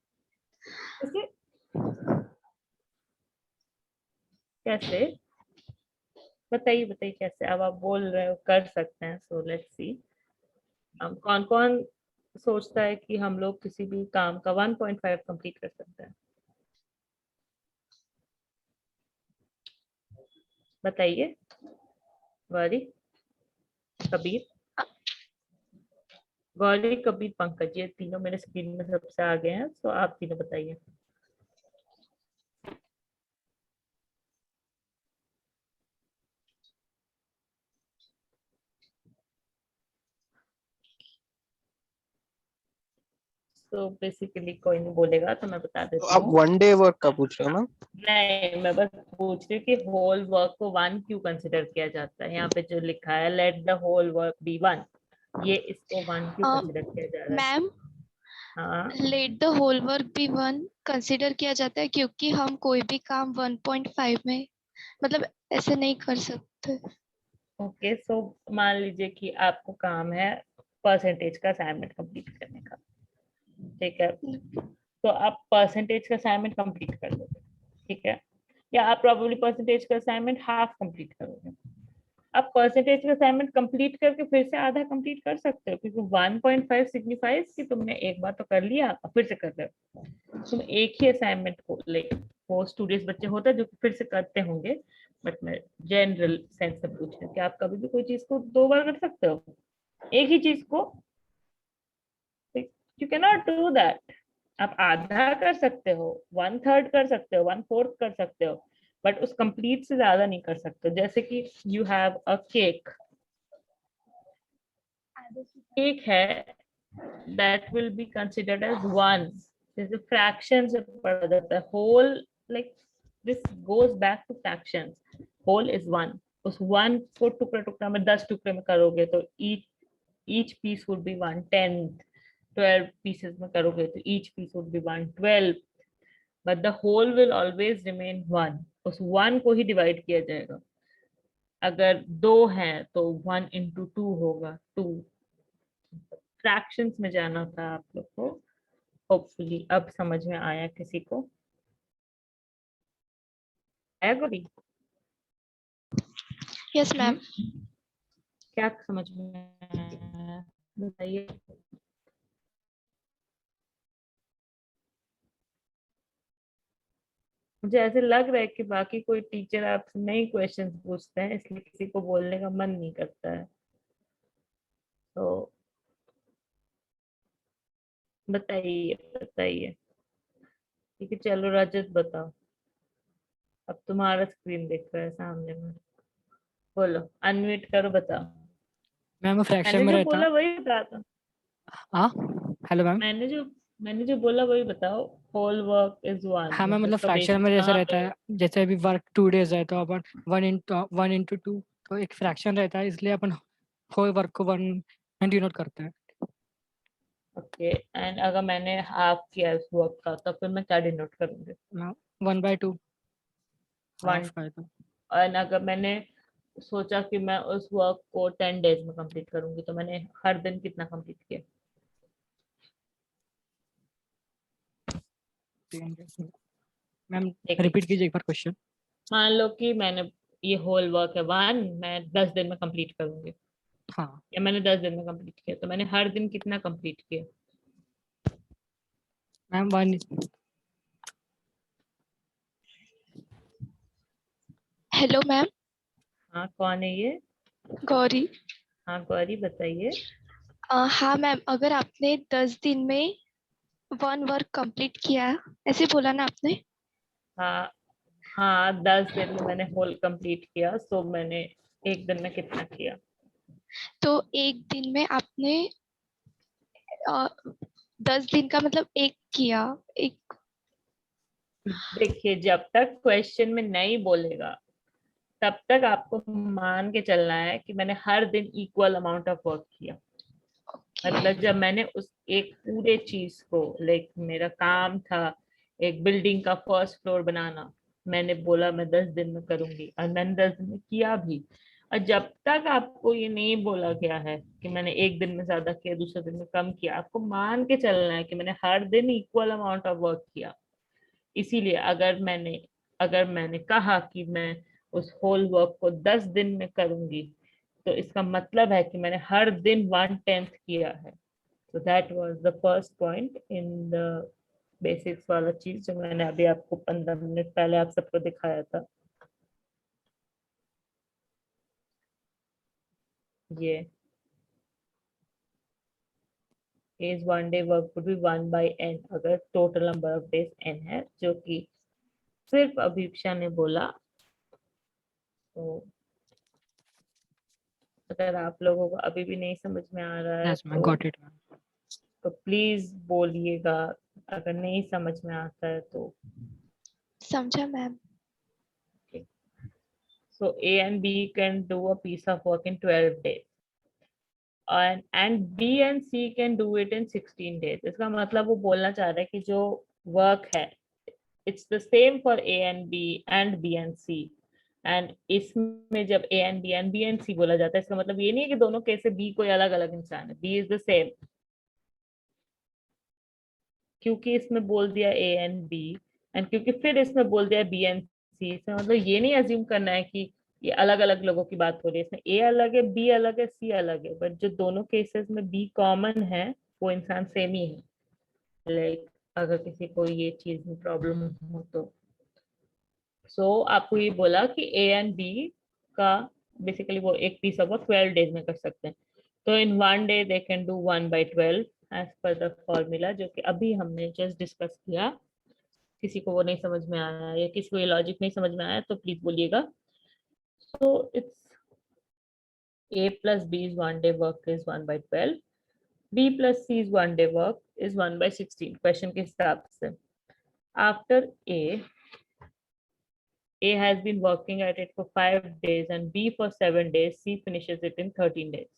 कैसे? कैसे बताइए बताइए कैसे? अब आप बोल रहे हो कर सकते हैं, सो लेट्स सी कौन कौन सोचता है कि हम लोग किसी भी काम का 1.5 कंप्लीट कर सकते हैं? बताइए। गौरी, कबीर, गौरी, कबीर, पंकज, ये तीनों मेरे स्क्रीन में सबसे आगे हैं, तो आप तीनों बताइए। तो बेसिकली कोई नहीं बोलेगा तो मैं बता तो देती आप हूँ। वन डे वर्क का पूछ रहे हो ना? नहीं, मैं बस पूछ रही हूँ कि होल वर्क को वन क्यों कंसिडर किया जाता है? यहाँ पे जो लिखा है let the whole work be one, ये इसको वन क्यों कंसिडर किया जा रहा है? मैम, हाँ, लेट द होल वर्क भी वन कंसिडर किया जाता है क्योंकि हम कोई भी काम 1.5 में मतलब ऐसे नहीं कर सकते। ओके, सो मान लीजिए कि आपको काम है परसेंटेज का असाइनमेंट कंप्लीट करने का, ठीक है? तो आप परसेंटेज का असाइनमेंट कंप्लीट कर दोगे, ठीक है? या आप प्रोबेबली परसेंटेज का असाइनमेंट हाफ कंप्लीट करोगे। आप परसेंटेज का असाइनमेंट कंप्लीट करके फिर से आधा कंप्लीट कर सकते हो, क्योंकि 1.5 सिग्निफाइज कि तुमने एक बार तो कर लिया, अब फिर से कर रहे हो। तुम एक ही असाइनमेंट को वो स्टूडेंट्स बच्चे होते हैं जो कि फिर से करते होंगे, बट मैं जनरल सेंस से पूछ रही हूँ कि आप कभी भी कोई चीज को 2 बार कर सकते हो? एक ही चीज को? You can not do that. आप आधा कर सकते हो, 1/3 कर सकते हो, 1/4 कर सकते हो, बट उस कंप्लीट से ज्यादा नहीं कर सकते। जैसे कि you have a cake, cake है, that will be considered as one. जैसे फ्रैक्शन से पढ़ा जाता है, whole like this goes back to fractions, whole is one. उस वन को टुकड़ा टुकड़ा में 10 टुकड़े में करोगे तो each piece would be 1/10, 12 pieces में करोगे तो each piece would be 1/12, but the whole will always remain one। उस one को ही डिवाइड किया जाएगा। अगर 2 हैं तो 1 into 2 होगा, 2। फ्रैक्शंस में जाना था आप लोग को। होपफुली अब समझ में आया किसी को? आया गोरी? Yes ma'am. क्या समझ में आया बताइए। मुझे ऐसे लग रहा है कि बाकी कोई टीचर आपसे नहीं क्वेश्चंस पूछते हैं, इसलिए किसी को बोलने का मन नहीं करता है। तो बताइए बताइए। ठीक है, चलो रजत बताओ। अब तुम्हारा स्क्रीन दिख रहा है सामने में, बोलो, अनम्यूट करो, बताओ। मैम वो फ्रैक्शन मैंने में जो रहता। बोला वही बताता। हाँ, हेलो मैम। मैंने जो बोला वही बताओ। होल वर्क इज वन, हाँ मैम, मतलब इसका फ्रैक्शन में बेसिक जैसे कहाँ रहता पे? है, जैसे अभी वर्क 2 days है तो अपन 1 into 2, तो एक फ्रैक्शन रहता है, इसलिए अपन होल वर्क को 1 डिनोट करते हैं। ओके, एंड अगर मैंने हाफ किया इस वर्क का तो फिर मैं क्या डिनोट करूंगी? 1/2 वन। हाफ का है तो। और अगर मैंने सोचा कि मैं उस वर्क को 10 डेज में कंप्लीट करूंगी तो मैंने हर दिन कितना कंप्लीट किया? मैम एक एक। रिपीट कीजिए एक बार क्वेश्चन। मान लो कि मैंने, ये होल वर्क है 1, मैं 10 दिन में कंप्लीट करूंगी, हाँ या मैंने 10 दिन में कंप्लीट किया, तो मैंने हर दिन कितना कंप्लीट किया? मैम 1। Hello ma'am. हाँ, कौन है ये? गौरी। हाँ गौरी, बताइए। हाँ मैम, अगर आपने 10 दिन में 1 वर्क कंप्लीट किया, ऐसे बोला ना आपने? हाँ हाँ, 10 दिन में मैंने होल कंप्लीट किया, सो मैंने एक दिन में कितना किया? तो एक दिन में आपने 10 दिन का मतलब एक किया, एक। देखिए, जब तक क्वेश्चन में नहीं बोलेगा तब तक आपको मान के चलना है कि मैंने हर दिन इक्वल अमाउंट ऑफ वर्क किया। मतलब जब मैंने उस एक पूरे चीज को, लाइक मेरा काम था एक बिल्डिंग का फर्स्ट फ्लोर बनाना, मैंने बोला मैं 10 दिन में करूंगी और मैंने 10 दिन में किया भी। और जब तक आपको ये नहीं बोला गया है कि मैंने एक दिन में ज्यादा किया, दूसरे दिन में कम किया, आपको मान के चलना है कि मैंने हर दिन इक्वल अमाउंट ऑफ वर्क किया। इसीलिए अगर मैंने कहा कि मैं उस होल वर्क को 10 दिन में करूंगी, तो इसका मतलब है कि मैंने हर दिन 1/10 किया है। So that was the first point in the basics वाला चीज जो मैंने अभी आपको 15 मिनट पहले आप सबको दिखाया था। ये is 1 day work would be 1/n अगर total number of days n है, जो कि सिर्फ अभीक्षा ने बोला। तो अगर आप लोगों को अभी भी नहीं समझ में आ रहा है yes ma'am, got it ma'am. तो प्लीज बोलिएगा, अगर नहीं समझ में आता है तो। समझा ma'am. So A and B can do a piece of work in 12 days and B and C can do it in 16 days। इसका मतलब वो बोलना चाह रहा है कि जो वर्क है it's the same for A and B and B and C। And इसमें जब A and B and C बोला जाता है, इसका मतलब ये नहीं है कि दोनों केस से B कोई अलग अलग इंसान है, B is the same। क्योंकि इसमें बोल दिया A and B एंड क्योंकि फिर इसमें बोल दिया B and C, इसमें मतलब ये नहीं अज्यूम करना है कि ये अलग अलग लोगों की बात हो रही है। इसमें A अलग है, B अलग है, C अलग है, बट जो दोनों केसेस में B कॉमन है वो इंसान सेम ही है। लाइक अगर किसी को ये चीज में प्रॉब्लम हो तो आपको ये बोला कि A एंड B का बेसिकली वो एक पीस ऑफ वर्क 12 डेज में कर सकते हैं। तो in 1 day they can do 1/12 as per the formula, जो कि अभी हमने जस्ट डिस्कस किया। किसी को वो नहीं समझ में आया या किसी को ये लॉजिक नहीं समझ में आया तो प्लीज बोलिएगा। So it's a plus b is 1 day work is 1 by 12, b plus c is 1 day work is 1 by 16 question के हिसाब से। After A has been working at it for 5 days and B for 7 days, C finishes it in 13 days.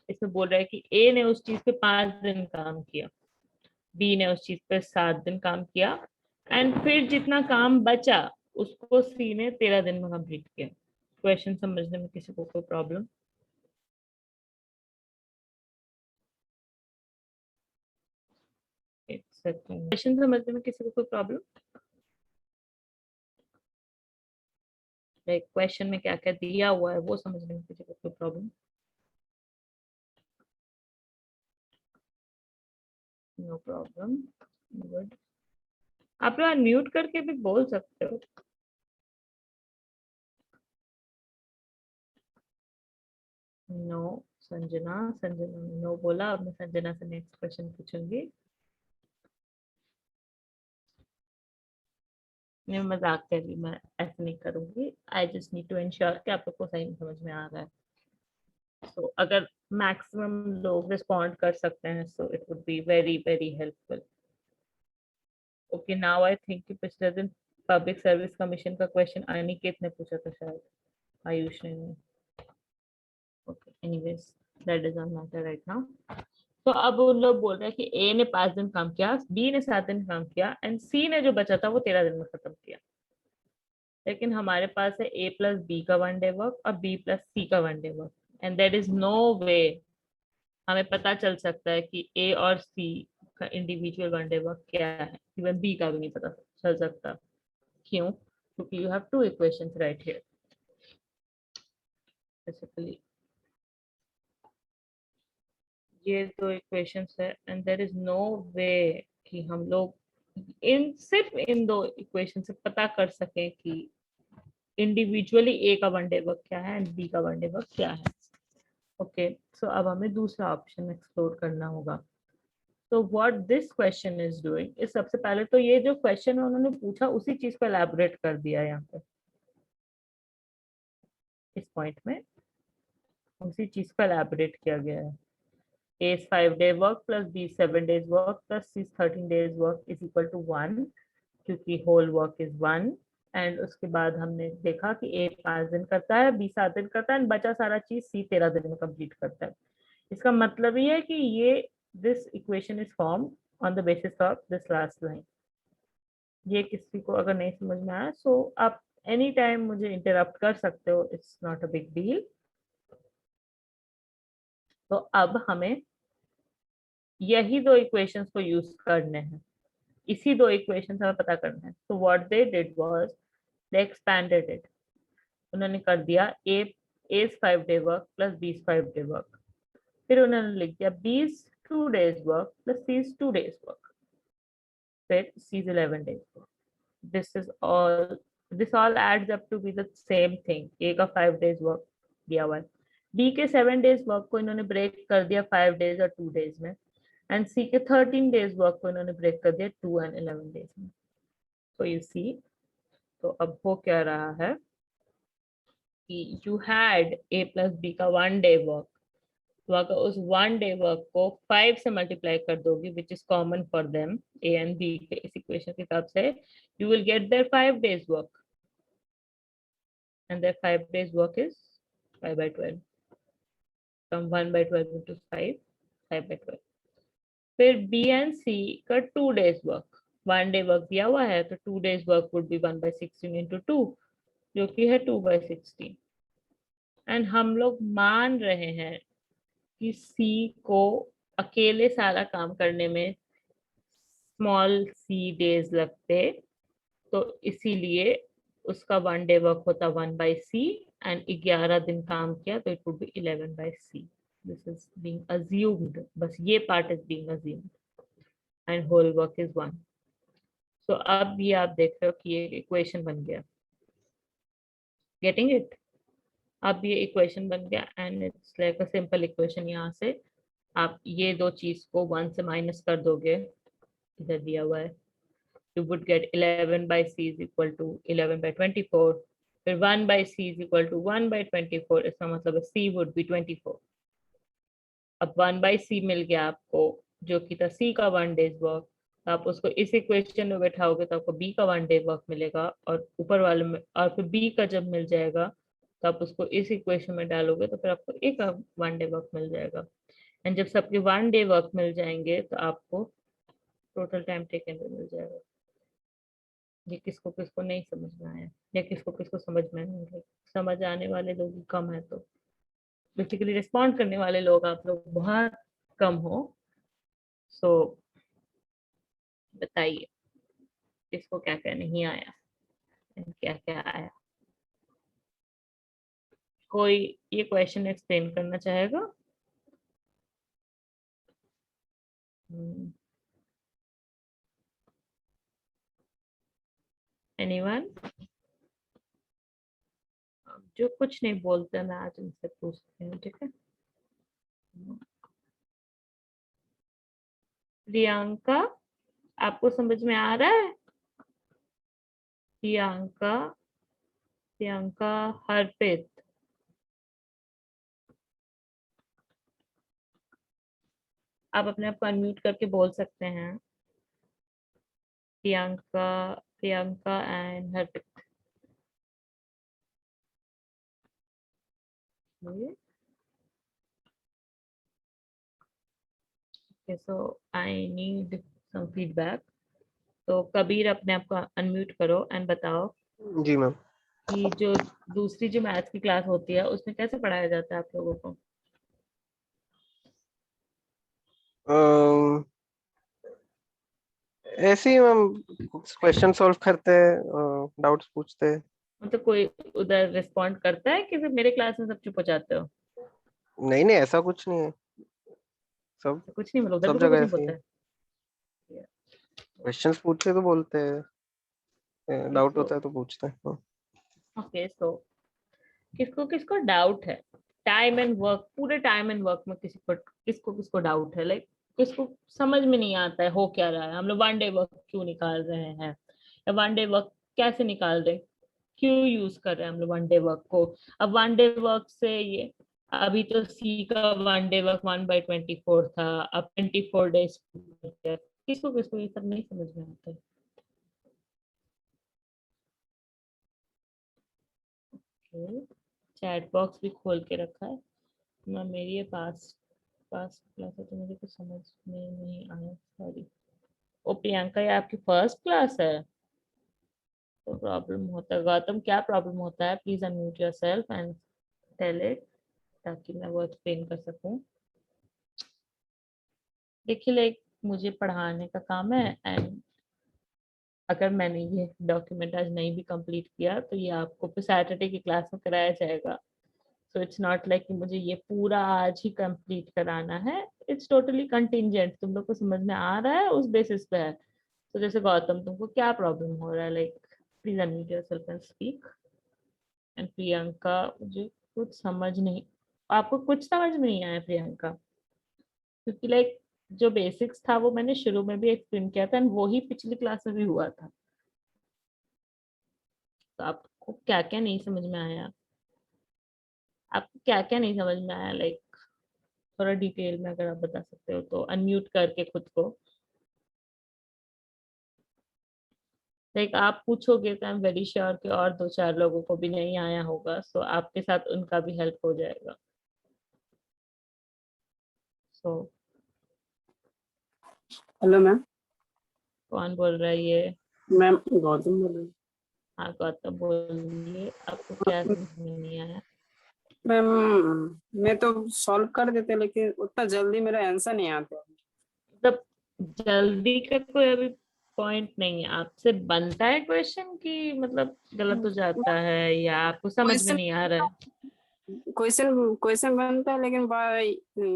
इसमें बोल रहा है कि A ने उस चीज पे 5 दिन काम किया, B ने उस चीज पे 7 दिन काम किया, एंड फिर जितना काम बचा उसको C ने 13 दिन में कंप्लीट किया। क्वेश्चन समझने में किसी को कोई प्रॉब्लम? क्वेश्चन समझने में किसी को कोई प्रॉब्लम? लाइक क्वेश्चन में क्या क्या दिया हुआ है वो समझने में किसी को कोई प्रॉब्लम? No problem, good. आप लोग अनम्यूट करके भी बोल सकते हो। नो संजना, संजना ने नो बोला। अब मैं संजना से नेक्स्ट क्वेश्चन पूछूंगी। मैं मजाक कर रही, मैं ऐसे नहीं करूंगी। I just need to ensure कि आप लोग को सही समझ में आ रहा है। सो अगर मैक्सिमम लोग रिस्पॉन्ड कर सकते हैं so it would be very very helpful. Okay, now I think कि पिछले दिन पब्लिक सर्विस कमीशन का क्वेश्चन अनिकेत ने पूछा था, शायद आयुष ने नहीं। Okay, anyways that doesn't matter right now. तो अब उन लोग बोल रहे हैं कि ए ने 5 दिन काम किया, बी ने 7 दिन काम किया, एंड सी ने जो बचा था वो 13 दिन में खत्म किया। लेकिन हमारे पास है ए प्लस बी का 1 डे वर्क और बी प्लस सी का 1 day work, and there is no way हमें पता चल सकता है कि ए और सी का इंडिविजुअल 1 डे वर्क क्या है। इवन बी का भी नहीं पता चल सकता। क्यों? क्योंकि you have 2 equations right here basically. ये 2 इक्वेशंस है, एंड देयर इज नो वे कि हम लोग सिर्फ इन 2 इक्वेशन से पता कर सकें कि इंडिविजुअली ए का 1 डे वर्क क्या है एंड बी का 1 डे वर्क क्या है। ओके, सो अब हमें दूसरा ऑप्शन एक्सप्लोर करना होगा। तो what this question is doing इस, सबसे पहले तो ये जो क्वेश्चन है उन्होंने पूछा उसी चीज को एलैबोरेट कर दिया यहाँ पे इस पॉइंट में, उसी चीज को एलैबोरेट किया गया है। A is 5 day work plus B is 7 days work plus C is 13 days work is equal to 1, क्योंकि whole work is 1। एंड उसके बाद हमने देखा कि A 5 दिन करता है, B 7 दिन करता है, एंड बचा सारा चीज C 13 दिन में कंप्लीट करता है। इसका मतलब ये है कि ये this equation is form on the basis of this last line. ये किसी को अगर नहीं समझ में आया सो आप एनी टाइम मुझे इंटरप्ट कर सकते हो, it's not a big deal. तो अब हमें यही 2 इक्वेशंस को यूज करने हैं, इसी 2 इक्वेशंस हमें पता करना है। तो what they did was they expanded it. उन्होंने कर दिया A is 5 day work plus B is 5 day work, फिर उन्होंने लिख दिया B is 2 days work plus C is 2 days work, फिर C is 11 days work। this all adds up to be the same thing। A का 5 days work दिया हुआ है, B के 7 days work को इन्होंने ब्रेक कर दिया 5 days और 2 days में, एंड सी के 13 डेज वर्क को इन्होंने ब्रेक कर दिया 2 and 11 डेज में। तो यू सी, तो अब हो क्या रहा है कि you had A plus B का 1 डे वर्क, तो अगर उस 1 डे वर्क को 5 से मल्टीप्लाई कर दोगे which is common for them A and B के इस इक्वेशन के हिसाब से, you will get their 5 days work, and their 5 days work is 5 by 12, from 1 by 12 into 5 by 12। फिर बी एंड सी का 2 डेज वर्क, 1 डे वर्क दिया हुआ है तो 2 days work would be 1 by 16 into 2, जो कि है 2 by 16। एंड हम लोग मान रहे हैं कि सी को अकेले सारा काम करने में स्मॉल सी डेज लगते, तो इसीलिए उसका 1 डे वर्क होता 1 by C, एंड 11 दिन काम किया तो it would B 11 by C। This is being assumed, बस ये part is being assumed, and whole work is 1। So अब ये आप देख रहे हो कि ये इक्वेशन बन गया, getting it? अब ये इक्वेशन बन गया and it's like a simple equation. यहाँ से आप ये दो चीज को 1 से माइनस कर दोगे, इधर दिया हुआ है, you would get 11 by c is equal to 11 by 24, फिर 1 by c is equal to 1 by 24, इसका मतलब है c would be 24। अब 1 by c मिल गया आपको, जो कि था c का 1 डेज वर्क, तो आप उसको इस इक्वेशन में बैठाओगे तो आपको b का 1 डे वर्क मिलेगा, और ऊपर वाले में, और फिर b का जब मिल जाएगा तो आप उसको इस इक्वेशन में डालोगे तो फिर आपको a का 1 डे वर्क मिल जाएगा। एंड जब सबके 1 डे वर्क मिल जाएंगे तो आपको टोटल टाइम टेकन भी मिल जाएगा। ये किसको किसको नहीं समझ में आया, या किसको किसको समझ में नहीं आया? समझ आने वाले लोग ही कम है, तो बेसिकली रिस्पॉन्ड करने वाले लोग आप लोग बहुत कम हो। सो बताइए किसको क्या क्या नहीं आया, क्या क्या आया। कोई ये क्वेश्चन एक्सप्लेन करना चाहेगा? एनीवन? जो कुछ नहीं बोलते मैं आज उनसे पूछती हूँ, ठीक है? प्रियंका, आपको समझ में आ रहा है? प्रियंका, प्रियंका, हरप्रीत, आप अपने आप को अनम्यूट करके बोल सकते हैं। Priyanka, Priyanka and Harpreet. Okay, so I need some feedback. तो कबीर अपने आप को अनम्यूट करो एंड बताओ जी मैम। कि जो दूसरी जो मैथ्स की क्लास होती है उसमें कैसे पढ़ाया जाता है आप लोगों को? ऐसे ही मैम, क्वेश्चन सॉल्व करते हैं, डाउट्स पूछते हैं। मतलब कोई उधर रिस्पॉन्ड करता है कि सिर्फ मेरे क्लास में सब चुप हो जाते हो? नहीं नहीं, ऐसा कुछ नहीं है, सब कुछ नहीं, मतलब उधर सब भी तो कुछ जगह नहीं ऐसे ही बोलता है? क्वेश्चंस पूछते तो बोलते हैं, डाउट तो होता है तो पूछते हैं। हाँ। ओके, सो किसको किसको डाउट है टाइम एंड वर्क, पूरे टाइम एंड वर्क में किसको किसको डाउट है? लाइक किसको समझ में नहीं आता है हो क्या रहा है, हम लोग 1 डे वर्क क्यों निकाल रहे हैं, या 1 डे वर्क कैसे निकाल रहे हैं, क्यों यूज कर रहे हैं हम लोग 1 डे वर्क को? अब 1 डे वर्क से ये, अभी तो सी का 1 डे वर्क 1/24 था, अब 24 डेज। किसको किसको ये सब नहीं समझ में आता है? चैट बॉक्स भी खोल के रखा है ना, मेरी ये पास पास क्लास है तो मुझे कुछ समझ में नहीं आया, सॉरी। ओ प्रियंका, ये आपकी फर्स्ट क्लास है तो प्रॉब्लम होता है। गौतम, क्या प्रॉब्लम होता है? Please unmute yourself and tell it, ताकि मैं वो एक्सप्लेन कर सकूं। देखिए, लाइक मुझे पढ़ाने का काम है, एंड अगर मैंने ये डॉक्यूमेंट आज नहीं भी कंप्लीट किया तो ये आपको फिर सैटरडे की क्लास में कराया जाएगा। सो इट्स नॉट लाइक कि मुझे ये पूरा आज ही कंप्लीट कराना है, इट्स टोटली कंटिंजेंट। तुम लोग को समझ में आ रहा है उस बेसिस पे है। तो जैसे गौतम, तुमको क्या प्रॉब्लम हो रहा है? Like please unmute yourself and speak. And Priyanka, मुझे कुछ समझ नहीं, आपको कुछ समझ में नहीं आया प्रियंका? क्योंकि लाइक जो बेसिक्स था वो मैंने शुरू में भी एक्सप्लेन किया था, एंड वो ही पिछली क्लास में भी हुआ था। तो आपको क्या क्या नहीं समझ में आया? आपको क्या क्या नहीं समझ में आया? लाइक थोड़ा डिटेल में अगर आप बता सकते हो तो अनम्यूट करके खुद को। लाइक आप पूछोगे तो आई एम वेरी श्योर कि और 2-4 लोगों को भी नहीं आया होगा, सो आपके साथ उनका भी हेल्प हो जाएगा। So hello ma'am. कौन बोल रहा है ये? मैम गौतम बोल रही हाँ गौतम, बोलिए, आपको क्या हूँ। समझ में नहीं आया? मैम मैं तो सॉल्व कर देते लेकिन उतना जल्दी मेरा आंसर नहीं आता। मतलब जल्दी का कोई अभी पॉइंट नहीं है, आपसे बनता है क्वेश्चन कि मतलब गलत हो जाता है, या आपको समझ में क्वेश्चन नहीं आ रहा है? क्वेश्चन क्वेश्चन बनता है लेकिन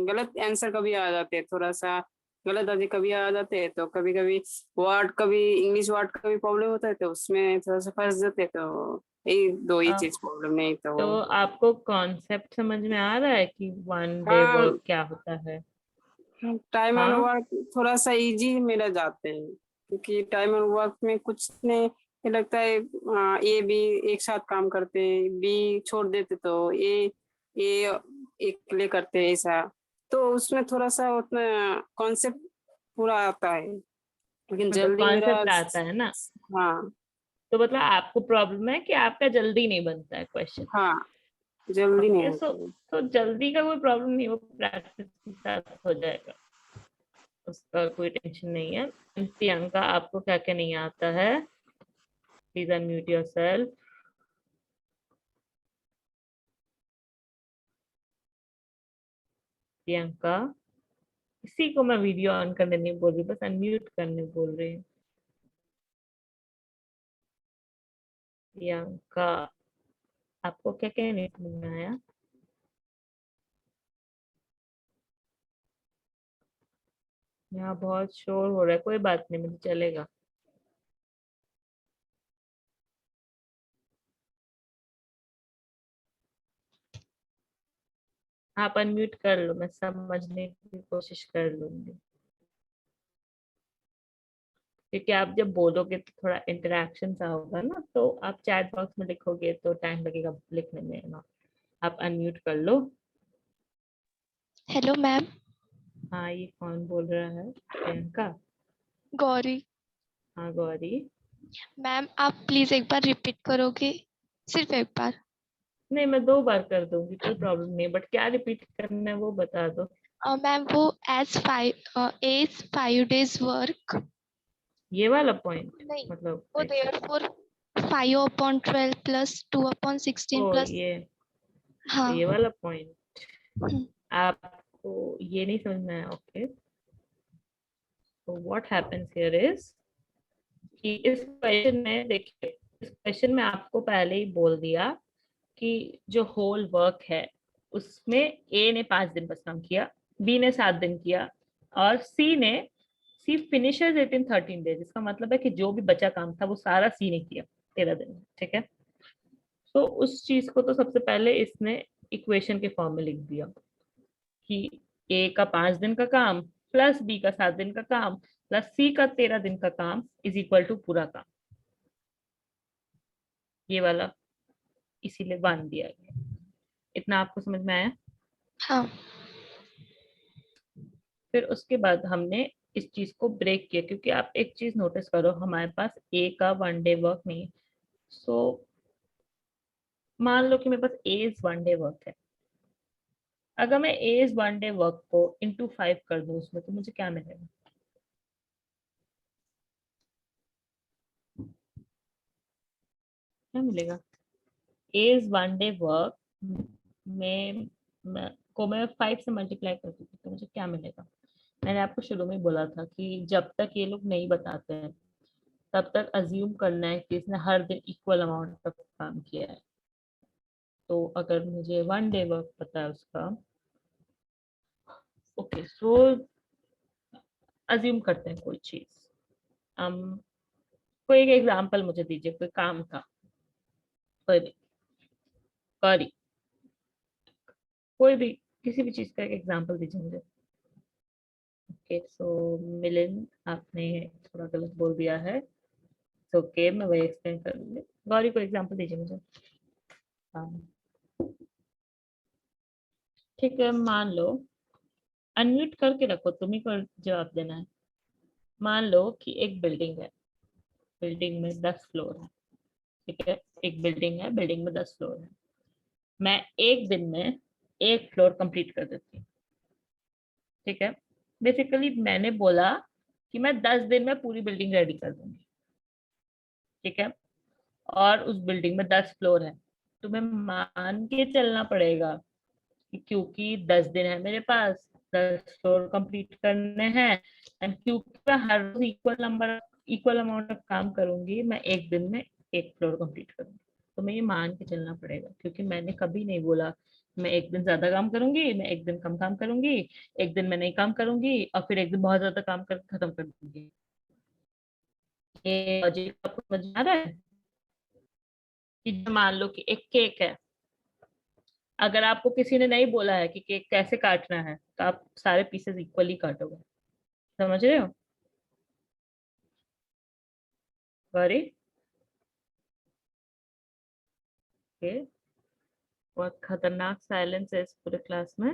गलत आंसर कभी आ जाते हैं, थोड़ा सा गलत आदि कभी आ जाते हैं, तो कभी कभी वर्ड कभी इंग्लिश वर्ड का भी प्रॉब्लम होता है, तो उसमें थोड़ा सा फंस जाते हैं। तो यही दो ही चीज प्रॉब्लम, नहीं तो तो आपको कॉन्सेप्ट समझ में आ रहा है कि 1 डे हाँ वर्क क्या होता है? टाइम एंड हाँ वर्क थोड़ा सा इजी मेरा जाते हैं, क्योंकि टाइम एंड वर्क में कुछ ने ये लगता है ए बी एक साथ काम करते हैं, बी छोड़ देते तो ए अकेले करते हैं ऐसा, तो उसमें थोड़ा सा उतना कॉन्सेप्ट पूरा आता है, लेकिन मतलब जल्दी मेरा कॉन्सेप्ट आता है ना, हाँ तो मतलब आपको प्रॉब्लम है कि आपका जल्दी नहीं बनता है क्वेश्चन। हाँ जल्दी नहीं ओके, सो होता है। तो जल्दी का कोई प्रॉब्लम नहीं, वो प्रैक्टिस के साथ हो जाएगा, उसका कोई टेंशन नहीं है। प्रियंका, आपको क्या क्या नहीं आता है? Please unmute yourself. प्रियंका, किसी को मैं वीडियो ऑन करने नहीं बोल रही, बस अनम्यूट करने बोल रही हूँ। प्रियंका, आपको क्या क्या नहीं समझ में आया? यहाँ बहुत शोर हो रहा है, कोई बात नहीं, मुझे चलेगा। आप अनम्यूट कर लो, मैं समझने की कोशिश कर लूंगी, क्योंकि आप जब बोलोगे तो थोड़ा इंटरेक्शन सा होगा ना, तो आप चैट बॉक्स में लिखोगे तो टाइम लगेगा लिखने में ना। आप अनम्यूट कर लो। Hello ma'am. हाँ, ये कौन बोल रहा है? प्रियंका? गौरी। हाँ गौरी। मैम आप प्लीज एक बार रिपीट करोगे, सिर्फ एक बार। नहीं, मैं 2 बार कर दूंगी, कोई प्रॉब्लम नहीं, बट क्या रिपीट करना है वो बता दो। मैम वो एज 5 days वर्क, ये वाला पॉइंट, नहीं मतलब वो ऐसे। There for 5/12 plus 2/16 oh plus. हाँ। ये वाला पॉइंट हम्म, आपको ये नहीं समझ में आया? ओके, तो व्हाट हैपेंस हियर इज कि इस क्वेश्चन में देखिए, इस क्वेश्चन में आपको पहले ही बोल दिया कि जो होल वर्क है उसमें ए ने 5 दिन बस काम किया, बी ने 7 दिन किया, और सी फिनिशर्स इट इन 13 days। इसका मतलब है कि जो भी बचा काम था वो सारा सी ने किया 13 दिन में, ठीक है। तो उस चीज को तो सबसे पहले इसने इक्वेशन के फॉर्म में लिख दिया कि ए का 5 दिन का काम प्लस बी का 7 दिन का काम प्लस सी का 13 दिन का काम इज इक्वल टू पूरा काम, ये वाला इसीलिए बांध दिया गया। इतना आपको समझ में आया? हाँ। फिर उसके बाद हमने इस चीज को ब्रेक किया, क्योंकि आप एक चीज नोटिस करो, हमारे पास ए का 1 डे वर्क नहीं है। सो मान लो कि मेरे पास ए इज 1 डे वर्क है, अगर मैं ए इज 1 डे वर्क को इंटू 5 कर दूं उसमें, तो मुझे क्या मिलेगा? क्या मिलेगा? ए इज 1 डे वर्क में को मैं 5 से मल्टीप्लाई कर दूंगी तो मुझे क्या मिलेगा? मैंने आपको शुरू में ही बोला था कि जब तक ये लोग नहीं बताते हैं तब तक अज्यूम करना है कि इसने हर दिन इक्वल अमाउंट ऑफ काम किया है। तो अगर मुझे 1 डे वर्क पता है उसका, ओके, सो अज्यूम करते हैं कोई चीज। हम कोई एक एग्जांपल मुझे दीजिए, कोई काम था, कोई भी, सॉरी, कोई भी किसी भी चीज का एक एग्जांपल दीजिए मुझे। ओके, सो मिलिंद, आपने थोड़ा गलत बोल दिया है, ओके, मैं वही एक्सप्लेन कर दूंगी। गौरी को एग्जांपल दीजिए मुझे। हाँ, ठीक है, मान लो, अनम्यूट करके रखो, तुम्ही को जवाब देना है। मान लो कि एक बिल्डिंग है, बिल्डिंग में 10 फ्लोर है, ठीक है, एक बिल्डिंग है, बिल्डिंग में 10 फ्लोर है। मैं एक दिन में एक फ्लोर कंप्लीट कर देती हूँ, ठीक है। बेसिकली मैंने बोला कि मैं 10 दिन में पूरी बिल्डिंग रेडी कर दूंगी, ठीक है, और उस बिल्डिंग में 10 फ्लोर है। तुम्हें मान के चलना पड़ेगा कि क्योंकि 10 दिन है मेरे पास, 10 फ्लोर कंप्लीट करने हैं, एंड क्योंकि मैं हर रोज इक्वल अमाउंट ऑफ काम करूंगी, मैं एक दिन में एक फ्लोर कंप्लीट करूंगी। तो मैं ये मान के चलना पड़ेगा, क्योंकि मैंने कभी नहीं बोला मैं एक दिन ज्यादा काम करूंगी, मैं एक दिन कम काम करूंगी, एक दिन मैं नहीं काम करूंगी और फिर एक दिन बहुत ज्यादा काम कर खत्म कर दूंगी। ये लॉजिक आपको समझ में आ रहा है? कि मान लो कि एक केक है, अगर आपको किसी ने नहीं बोला है कि केक कैसे काटना है तो आप सारे पीसेस इक्वली काटोगे, समझ रहे हो? सॉरी, ओके, बहुत खतरनाक साइलेंस है इस पूरे क्लास में।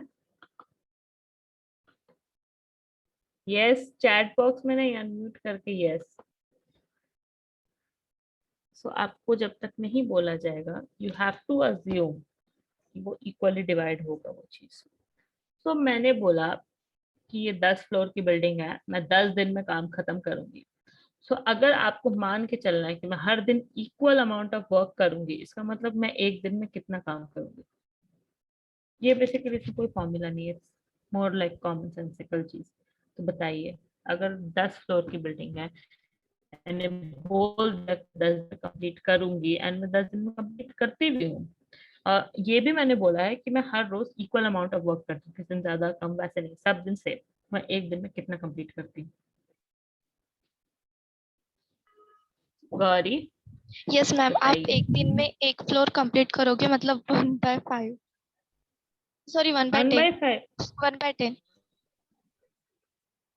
यस, चैट बॉक्स में नहीं, अनम्यूट करके यस। सो आपको जब तक नहीं बोला जाएगा यू हैव टू अज्यूम वो इक्वली डिवाइड होगा वो चीज। तो मैंने बोला कि ये 10 फ्लोर की बिल्डिंग है, मैं 10 दिन में काम खत्म करूंगी। सो अगर आपको मान के चलना है कि मैं हर दिन इक्वल अमाउंट ऑफ वर्क करूंगी, इसका मतलब मैं एक दिन में कितना काम करूंगी। ये बेसिकली इसमें कोई फॉर्मूला नहीं है, मोर लाइक कॉमन सेंसिकल चीज। तो बताइए, अगर 10 फ्लोर की बिल्डिंग है, मैंने बोल 10 दिन कंप्लीट करूंगी एंड मैं 10 दिन में कंप्लीट करती भी हूँ। ये भी मैंने बोला है कि मैं हर रोज इक्वल अमाउंट ऑफ वर्क करती हूँ, किस दिन ज्यादा कम वैसे नहीं, सब दिन से मैं एक दिन में कितना कंप्लीट करती हूँ। गौरी यस मैम, आप बताइए। एक दिन में एक फ्लोर कंप्लीट करोगे, मतलब 1/5, सॉरी 1/10, 1/5, 1/10।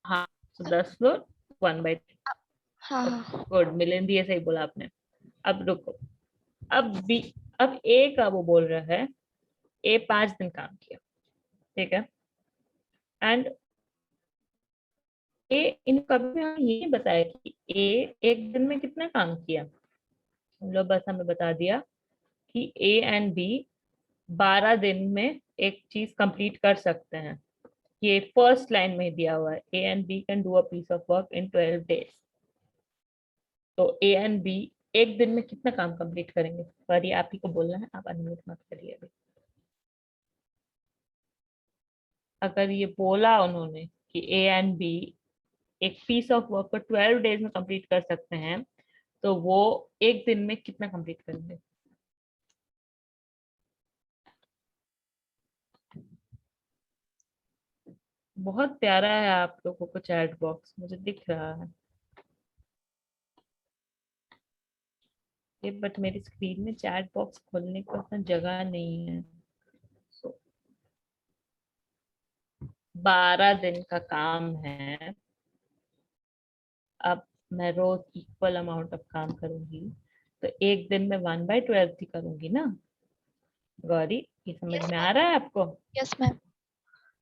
हाँ, तो 10 फ्लोर 1/10। हाँ हाँ। गुड, मिलिंद, ये सही बोला आपने। अब रुको, अब बी, अब ए का वो बोल रहा है ए 5 दिन काम किया, ठीक है, एंड ए इन कभी हमें ये नहीं बताया कि ए एक दिन में कितना काम किया। हम लोग बस हमें बता दिया कि ए एंड बी 12 दिन में एक चीज कंप्लीट कर सकते हैं। ये फर्स्ट लाइन में दिया हुआ है, A and B can do a piece of work in 12 days. तो ए एंड बी एक दिन में कितना काम कंप्लीट करेंगे, पर ये आप ही को बोलना है, आप अनम्यूट मत करिए अभी। अगर ये बोला उन्होंने कि ए एंड बी एक पीस ऑफ वर्क को 12 डेज में कंप्लीट कर सकते हैं, तो वो एक दिन में कितना कंप्लीट करेंगे। बहुत प्यारा है आप लोगों को चैट बॉक्स, मुझे दिख रहा है ये, बट मेरी स्क्रीन में चैट बॉक्स खोलने को उतना जगह नहीं है। 12 दिन का काम है, अब मैं रोज इक्वल अमाउंट ऑफ काम करूंगी, तो एक दिन में 1/12 ही करूंगी ना। गौरी, ये समझ यस में आ मैम। रहा है आपको? Yes ma'am.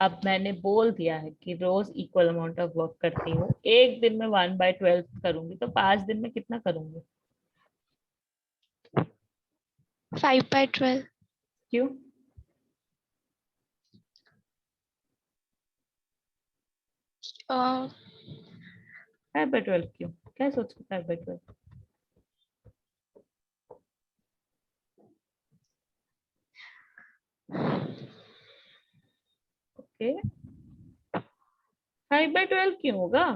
अब मैंने बोल दिया है कि रोज इक्वल अमाउंट ऑफ वर्क करती हूँ, एक दिन में 1/12 करूंगी, तो 5 दिन में कितना करूंगी। 5/12। क्यों? अ, 5/12 क्यों, क्या सोच के 5/12? ओके, 5/12 क्यों होगा?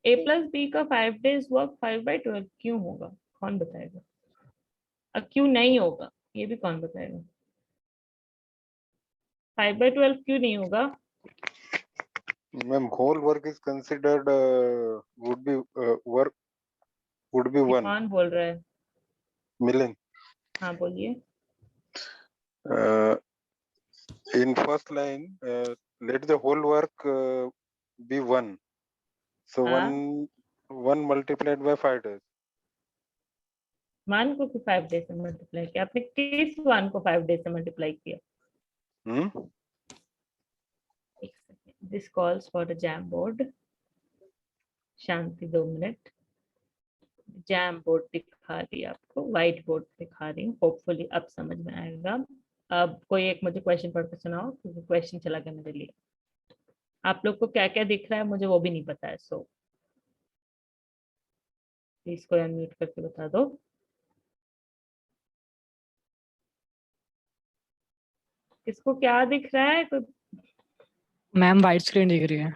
ए प्लस बी का 5 डेज वर्क 5/12 क्यों होगा, कौन बताएगा? और क्यों नहीं होगा ये भी कौन बताएगा? 5/12 क्यों नहीं होगा? Ma'am, whole work is considered would be work would be ये one कौन बोल रहा है? million. हाँ बोलिए। In first line, let the whole work be one. So हाँ, one multiplied by 5 days. मान को 5 डेज से मल्टीप्लाई किया आपने, किस वन को 5 डेज से मल्टीप्लाई किया? Hmm? एक second, this calls for a jam board. Shanti, 2 minute. Jam board दिखा रही है आपको, व्हाइट बोर्ड दिखा रही हूँ, होपफुली अब समझ में आएगा। अब कोई एक मुझे क्वेश्चन पढ़ के सुनाओ, क्योंकि क्वेश्चन चला गया मेरे लिए। आप लोग को क्या क्या दिख रहा है मुझे वो भी नहीं पता है, सो प्लीज कोई अनम्यूट करके बता दो। किसको क्या दिख रहा है? कोई मैम वाइट स्क्रीन दिख रही है।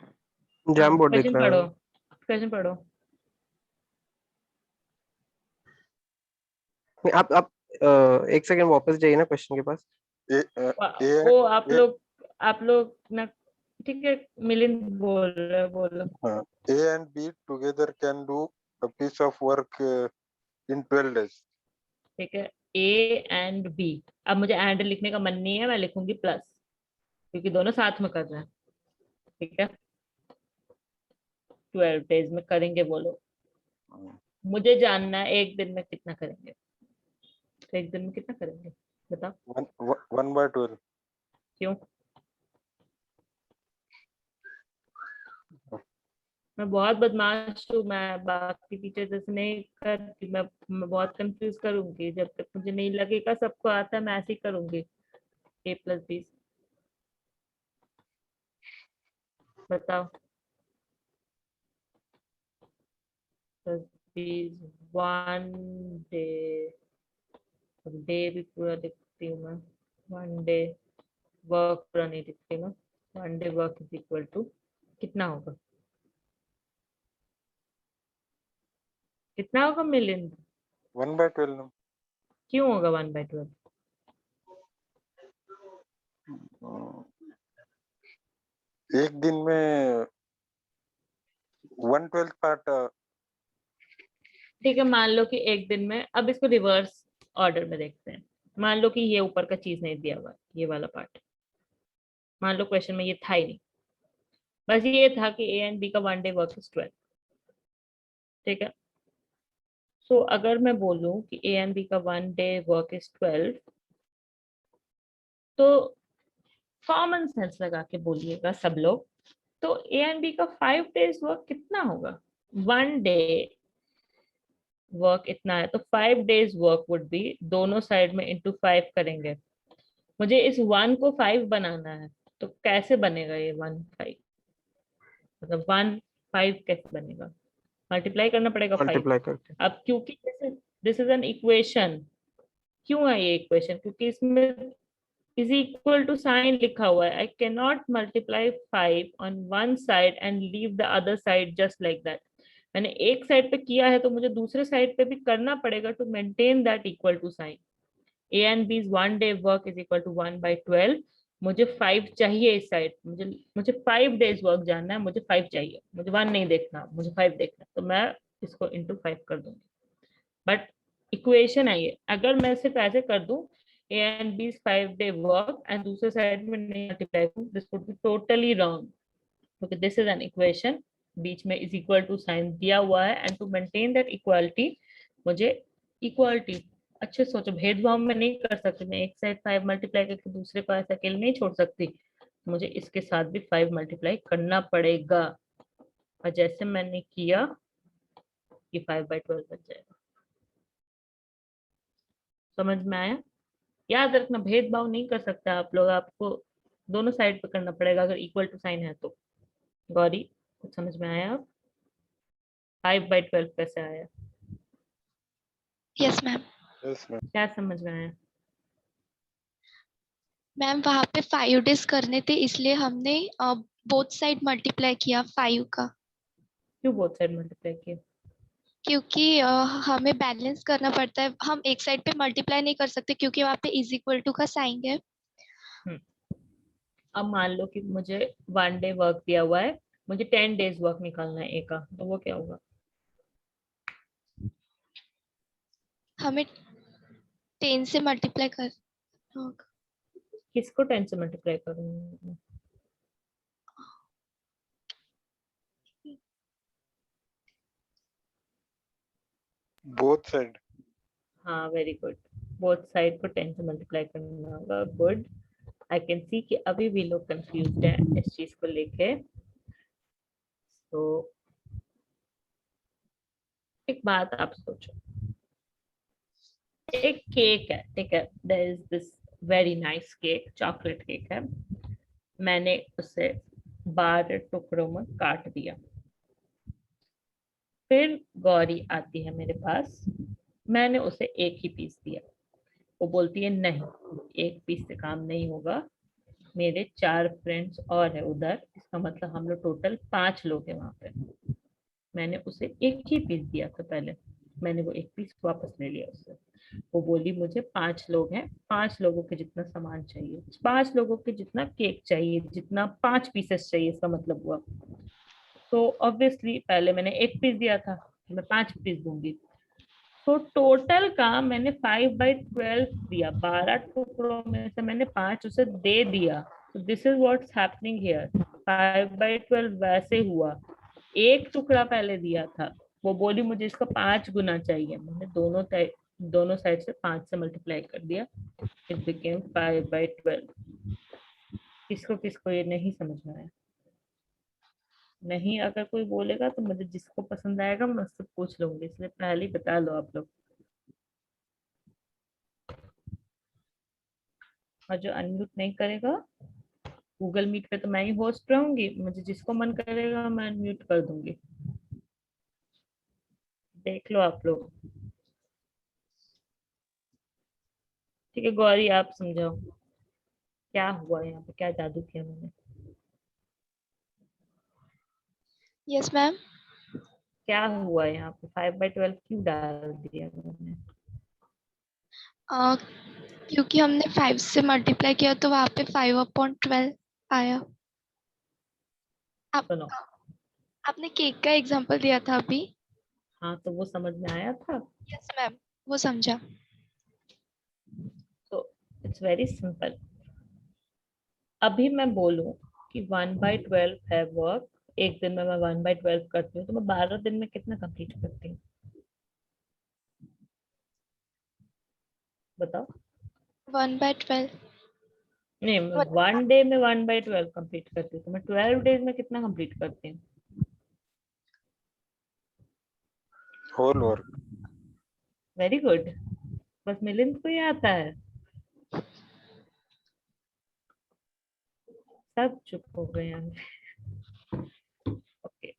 जैम बोर्ड दिख क्वेश्चन रहा पढ़ो, है। क्वेश्चन पढ़ो। नहीं, आप एक सेकंड वापस जाइए ना क्वेश्चन के पास। वो आप लोग ना, ठीक है, मिलिंद बोल रहे हैं, बोलो। A and B together can do a piece of work in 12 days. ठीक है, A and B। अब मुझे एंड लिखने का मन नहीं है, मैं लिखूंगी प्लस, क्योंकि दोनों साथ में कर रहे हैं। ठीक है, 12 डेज में करेंगे वो लोग। मुझे जानना है एक दिन में कितना करेंगे, तो एक दिन में कितना करेंगे बताओ। 1/12। क्यों? मैं बहुत बदमाश हूँ, मैं बाकी टीचर जैसे नहीं करती। मैं बहुत कंफ्यूज करूंगी, जब तक मुझे नहीं लगेगा सबको आता है मैं ऐसे ही करूंगी। A+B बताओ। प्लस 1 डे, डे भी पूरा लिखती हूँ मैं। 1 डे वर्क पूरा नहीं लिखती मैं। 1 day work is equal to कितना होगा, कितना होगा मिलियन? 1/12। क्यों होगा 1/12? एक दिन में 1/12 पार्ट। ठीक है, मान लो कि एक दिन में, अब इसको रिवर्स ऑर्डर में देखते हैं। मान लो कि ये ऊपर का चीज नहीं दिया हुआ है, ये वाला पार्ट। मान लो क्वेश्चन में ये था ही नहीं, बस ये था कि A and B का 1 डे वर्क इज 12। ठीक है, सो अगर मैं बोलूं कि A and B का 1 डे वर्क इज 12, तो कॉमन सेंस लगा के बोलिएगा सब लोग, तो A and B का 5 डेज वर्क कितना होगा? 1 डे वर्क इतना है, तो 5 डेज वर्क वुड बी, दोनों साइड में इंटू 5 करेंगे। मुझे इस 1 को 5 बनाना है, तो कैसे बनेगा ये 1 5, मतलब 1 5 कैसे बनेगा? मल्टीप्लाई करना पड़ेगा 5। मल्टीप्लाई करके। अब क्योंकि दिस इज एन इक्वेशन, क्यों है ये इक्वेशन? क्योंकि इसमें इज इक्वल टू साइन लिखा हुआ है। I can not multiply 5 on one side and leave the other side just like that. मैंने एक साइड पे किया है, तो मुझे दूसरे साइड पे भी करना पड़ेगा to maintain that equal to sign. A and B's 1 day work is equal to 1/12। मुझे 5 चाहिए इस साइड, मुझे 5 डेज वर्क जानना है, मुझे 5 चाहिए, मुझे 1 नहीं देखना, मुझे 5 देखना है, तो मैं इसको इंटू 5 कर दूंगी। बट इक्वेशन है ये, अगर मैं सिर्फ ऐसे कर दूं A and B's 5 day work and दूसरे साइड में नहीं मल्टीप्लाई करूं, this would be totally wrong, क्योंकि दिस इज एन इक्वेशन, बीच में इज इक्वल टू साइन दिया हुआ है, and to maintain that equality मुझे इक्वालिटी, अच्छे सोचो, भेदभाव में नहीं कर सकती मैं। एक साइड 5 मल्टीप्लाई करके दूसरे को ऐसा अकेले नहीं छोड़ सकती, मुझे इसके साथ भी 5 मल्टीप्लाई करना पड़ेगा, और जैसे मैंने किया ये 5/12 बन जाएगा। समझ में आया? याद रखना, भेदभाव नहीं कर सकते आप लोग, आपको दोनों साइड पे करना पड़ेगा अगर इक्वल टू साइन है तो। गौरी, कुछ समझ में आया? 5/12 कैसे आया? Yes ma'am. Yes ma'am. क्या समझ में आया? मैम वहाँ पे 5 डेज करने थे, इसलिए हमने बोथ साइड मल्टीप्लाई किया 5 का, क्यों बोथ साइड मल्टीप्लाई किया? क्योंकि हमें बैलेंस करना पड़ता है। हम एक साइड पे मल्टीप्लाई नहीं कर सकते क्योंकि वहाँ पे इज इक्वल टू का साइन है। अब मान लो कि मुझे 1 डे वर्क दिया हुआ है, मुझे 10 डेज वर्क निकालना है ए का, तो वो क्या होगा? हमें 10 से मल्टीप्लाई करना होगा। किसको 10 से मल्टीप्लाई करूंगी? Both side. हाँ, वेरी गुड, बोथ साइड को 10 से मल्टीप्लाई करना होगा। गुड, आई कैन सी कि अभी भी लोग कंफ्यूज्ड हैं इस चीज को लेके। तो एक बात आप सोचो, एक केक है, ठीक है, there is this very nice cake, chocolate cake है, मैंने उसे 12 टुकड़ों में काट दिया। फिर गौरी आती है मेरे पास, मैंने उसे एक ही पीस दिया। वो बोलती है नहीं, एक पीस से काम नहीं होगा, मेरे 4 फ्रेंड्स और है उधर, इसका मतलब हम लोग टोटल 5 लोग हैं वहां पे। मैंने उसे एक ही पीस दिया था पहले, मैंने वो एक पीस वापस ले लिया उससे। वो बोली मुझे 5 लोग हैं, 5 लोगों के जितना सामान चाहिए, 5 लोगों के जितना केक चाहिए, जितना 5 पीसेस चाहिए, इसका मतलब हुआ। तो ऑब्वियसली पहले मैंने एक पीस दिया था, मैं 5 पीस दूंगी। तो टोटल काम मैंने 5/12 दिया, 12 टुकड़ों में से मैंने 5 उसे दे दिया। तो this is what's happening here. 5/12 वैसे हुआ, एक टुकड़ा पहले दिया था, वो बोली मुझे इसका 5 गुना चाहिए, मैंने दोनों साइड से 5 से मल्टीप्लाई कर दिया, इट बिकेम 5/12। किसको किसको ये नहीं समझ में आया? नहीं, अगर कोई बोलेगा तो मुझे जिसको पसंद आएगा मैं उससे पूछ लूंगी, इसलिए पहले ही बता लो आप लोग। और जो अनम्यूट नहीं करेगा, गूगल मीट पे तो मैं ही होस्ट रहूंगी, मुझे जिसको मन करेगा मैं अनम्यूट कर दूंगी। देख लो आप लोग। ठीक है गौरी, आप समझाओ क्या हुआ यहाँ पे, क्या जादू किया मैंने? Yes ma'am. क्या हुआ यहाँ पे? 5/12 क्यों डाल दिया मैंने? क्योंकि हमने 5 से मल्टीप्लाई किया तो वहाँ पे 5/12 आया। आप सुनो, आपने केक का एग्जांपल दिया था अभी। हाँ तो वो समझ में आया था। यस मैम, वो समझा। तो इट्स वेरी सिंपल। अभी मैं बोलूं कि 1/12 है वर्क, एक दिन में मैं 1/12 करती हूँ, तो मैं 12 दिन में कितना कंप्लीट करती हूँ बताओ? 1/12। नहीं, मैं 1 डे में 1/12 कंप्लीट करती हूँ, तो मैं 12 डेज में कितना कंप्लीट करती हूँ? whole work. Very good. बस मिलिंद को ही आता है, सब चुप हो गए यहाँ। ओके,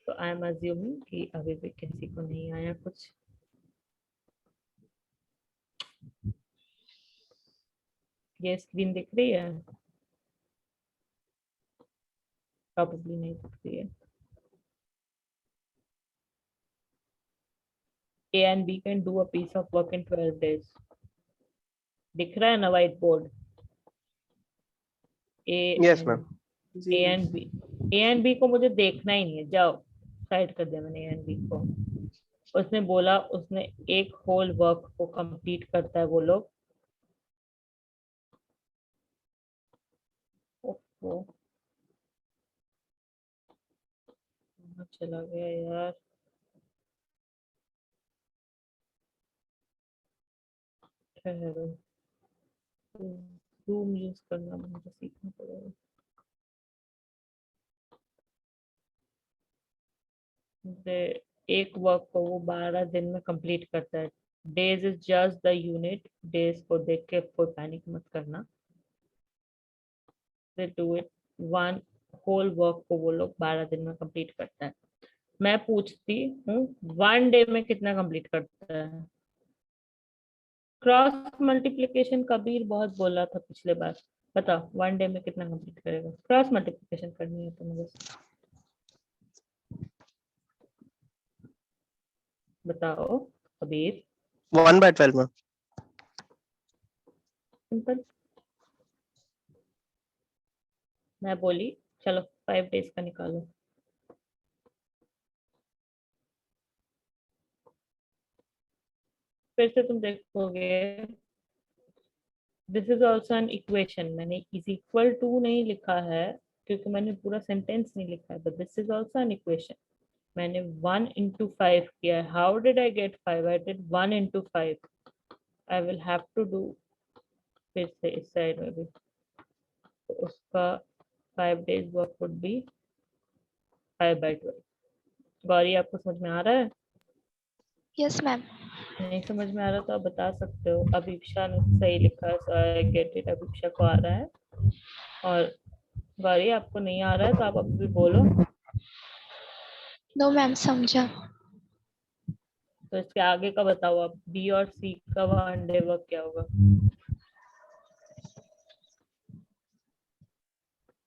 तो आई एम अज्यूमिंग कि अभी भी किसी को नहीं आया कुछ। ये स्क्रीन दिख रही है? प्रॉब्लली नहीं दिख रही है। A and B can do a piece of work in 12 days. दिख रहा है ना whiteboard? Yes, ma'am. A and B, A and B को मुझे देखना ही नहीं है, जाओ साइड कर दिया मैंने ए एंड बी को। उसने बोला उसने एक होल वर्क को कंप्लीट करता है वो लोग। ओहो, कहाँ चला गया यार? ठहरो, जूम यूज करना मुझे सीखना पड़ेगा। एक वर्क को वो 12 दिन में कंप्लीट करता है। Days is just the unit, days को देख के कोई पैनिक मत करना। They do it, one whole work को वो लोग 12 दिन में कंप्लीट करता है। मैं पूछती हूँ 1 डे में कितना कंप्लीट करता है? क्रॉस मल्टीप्लिकेशन कबीर बहुत बोला था पिछले बार, बताओ 1 डे में कितना कंप्लीट करेगा? क्रॉस मल्टीप्लिकेशन करनी है तो मुझे बताओ कबीर। 1/12, ma'am. सिंपल। मैं बोली चलो 5 डेज का निकालो, फिर से तुम देखोगे this is also an equation. मैंने इज इक्वल टू नहीं लिखा है क्योंकि मैंने पूरा सेंटेंस नहीं लिखा है, but this is also an equation. मैंने 1 into 5 किया है। How did I get 5? I did 1 into 5। I will have to do फिर से इस साइड में भी, तो उसका 5 days work would be 5/12। Gauri आपको समझ में आ रहा है? Yes ma'am. नहीं समझ में आ रहा तो आप बता सकते हो। अभिक्षा ने सही लिखा है, सो आई गेट इट, अभिक्षा को आ रहा है। और गौरी आपको नहीं आ रहा है तो आप अभी भी बोलो। नो मैम, समझा। तो इसके आगे का बताओ आप, बी और सी का 1 डे वर्क क्या होगा?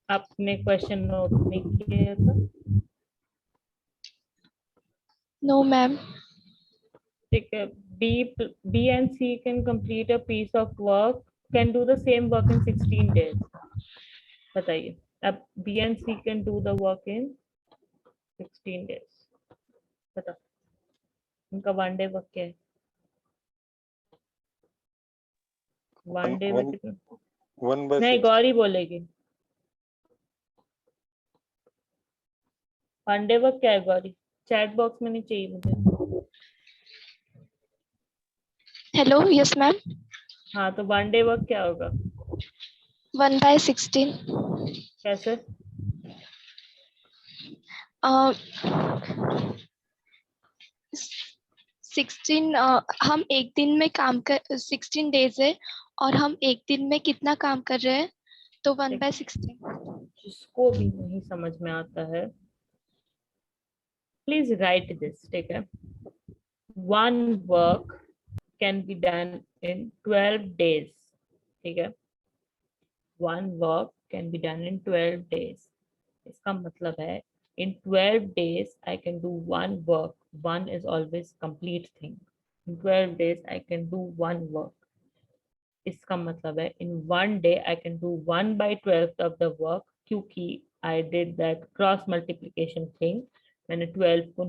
आपने क्वेश्चन नोट नहीं किया था? No ma'am. ठीक है, B and C can complete a piece of work, can do the same work in 16 days. बताइए, अब B and C can do the work in 16 days, बताओ। उनका वन डे वर्क क्या है? वन डे में one कितना? 1/6. नहीं, गौरी बोलेगी। वन डे वर्क क्या है गौरी? चैट बॉक्स में नहीं चाहिए मुझे। Hello, yes ma'am. हाँ, तो वन डे वर्क क्या होगा? 1/16। कैसे? अ, 16 हम एक दिन में काम कर 16 डेज है और हम एक दिन में कितना काम कर रहे हैं, तो 1/16। जिसको भी नहीं समझ में आता है प्लीज राइट दिस, ठीक है? One work can be done in 12 days, ठीक है? One work can be done in 12 days। इसका मतलब है in 12 days I can do one work. One is always complete thing. In 12 days I can do one work. इसका मतलब है in one day I can do 1/12 of the work, क्योंकि I did that cross multiplication thing। मैं 12 को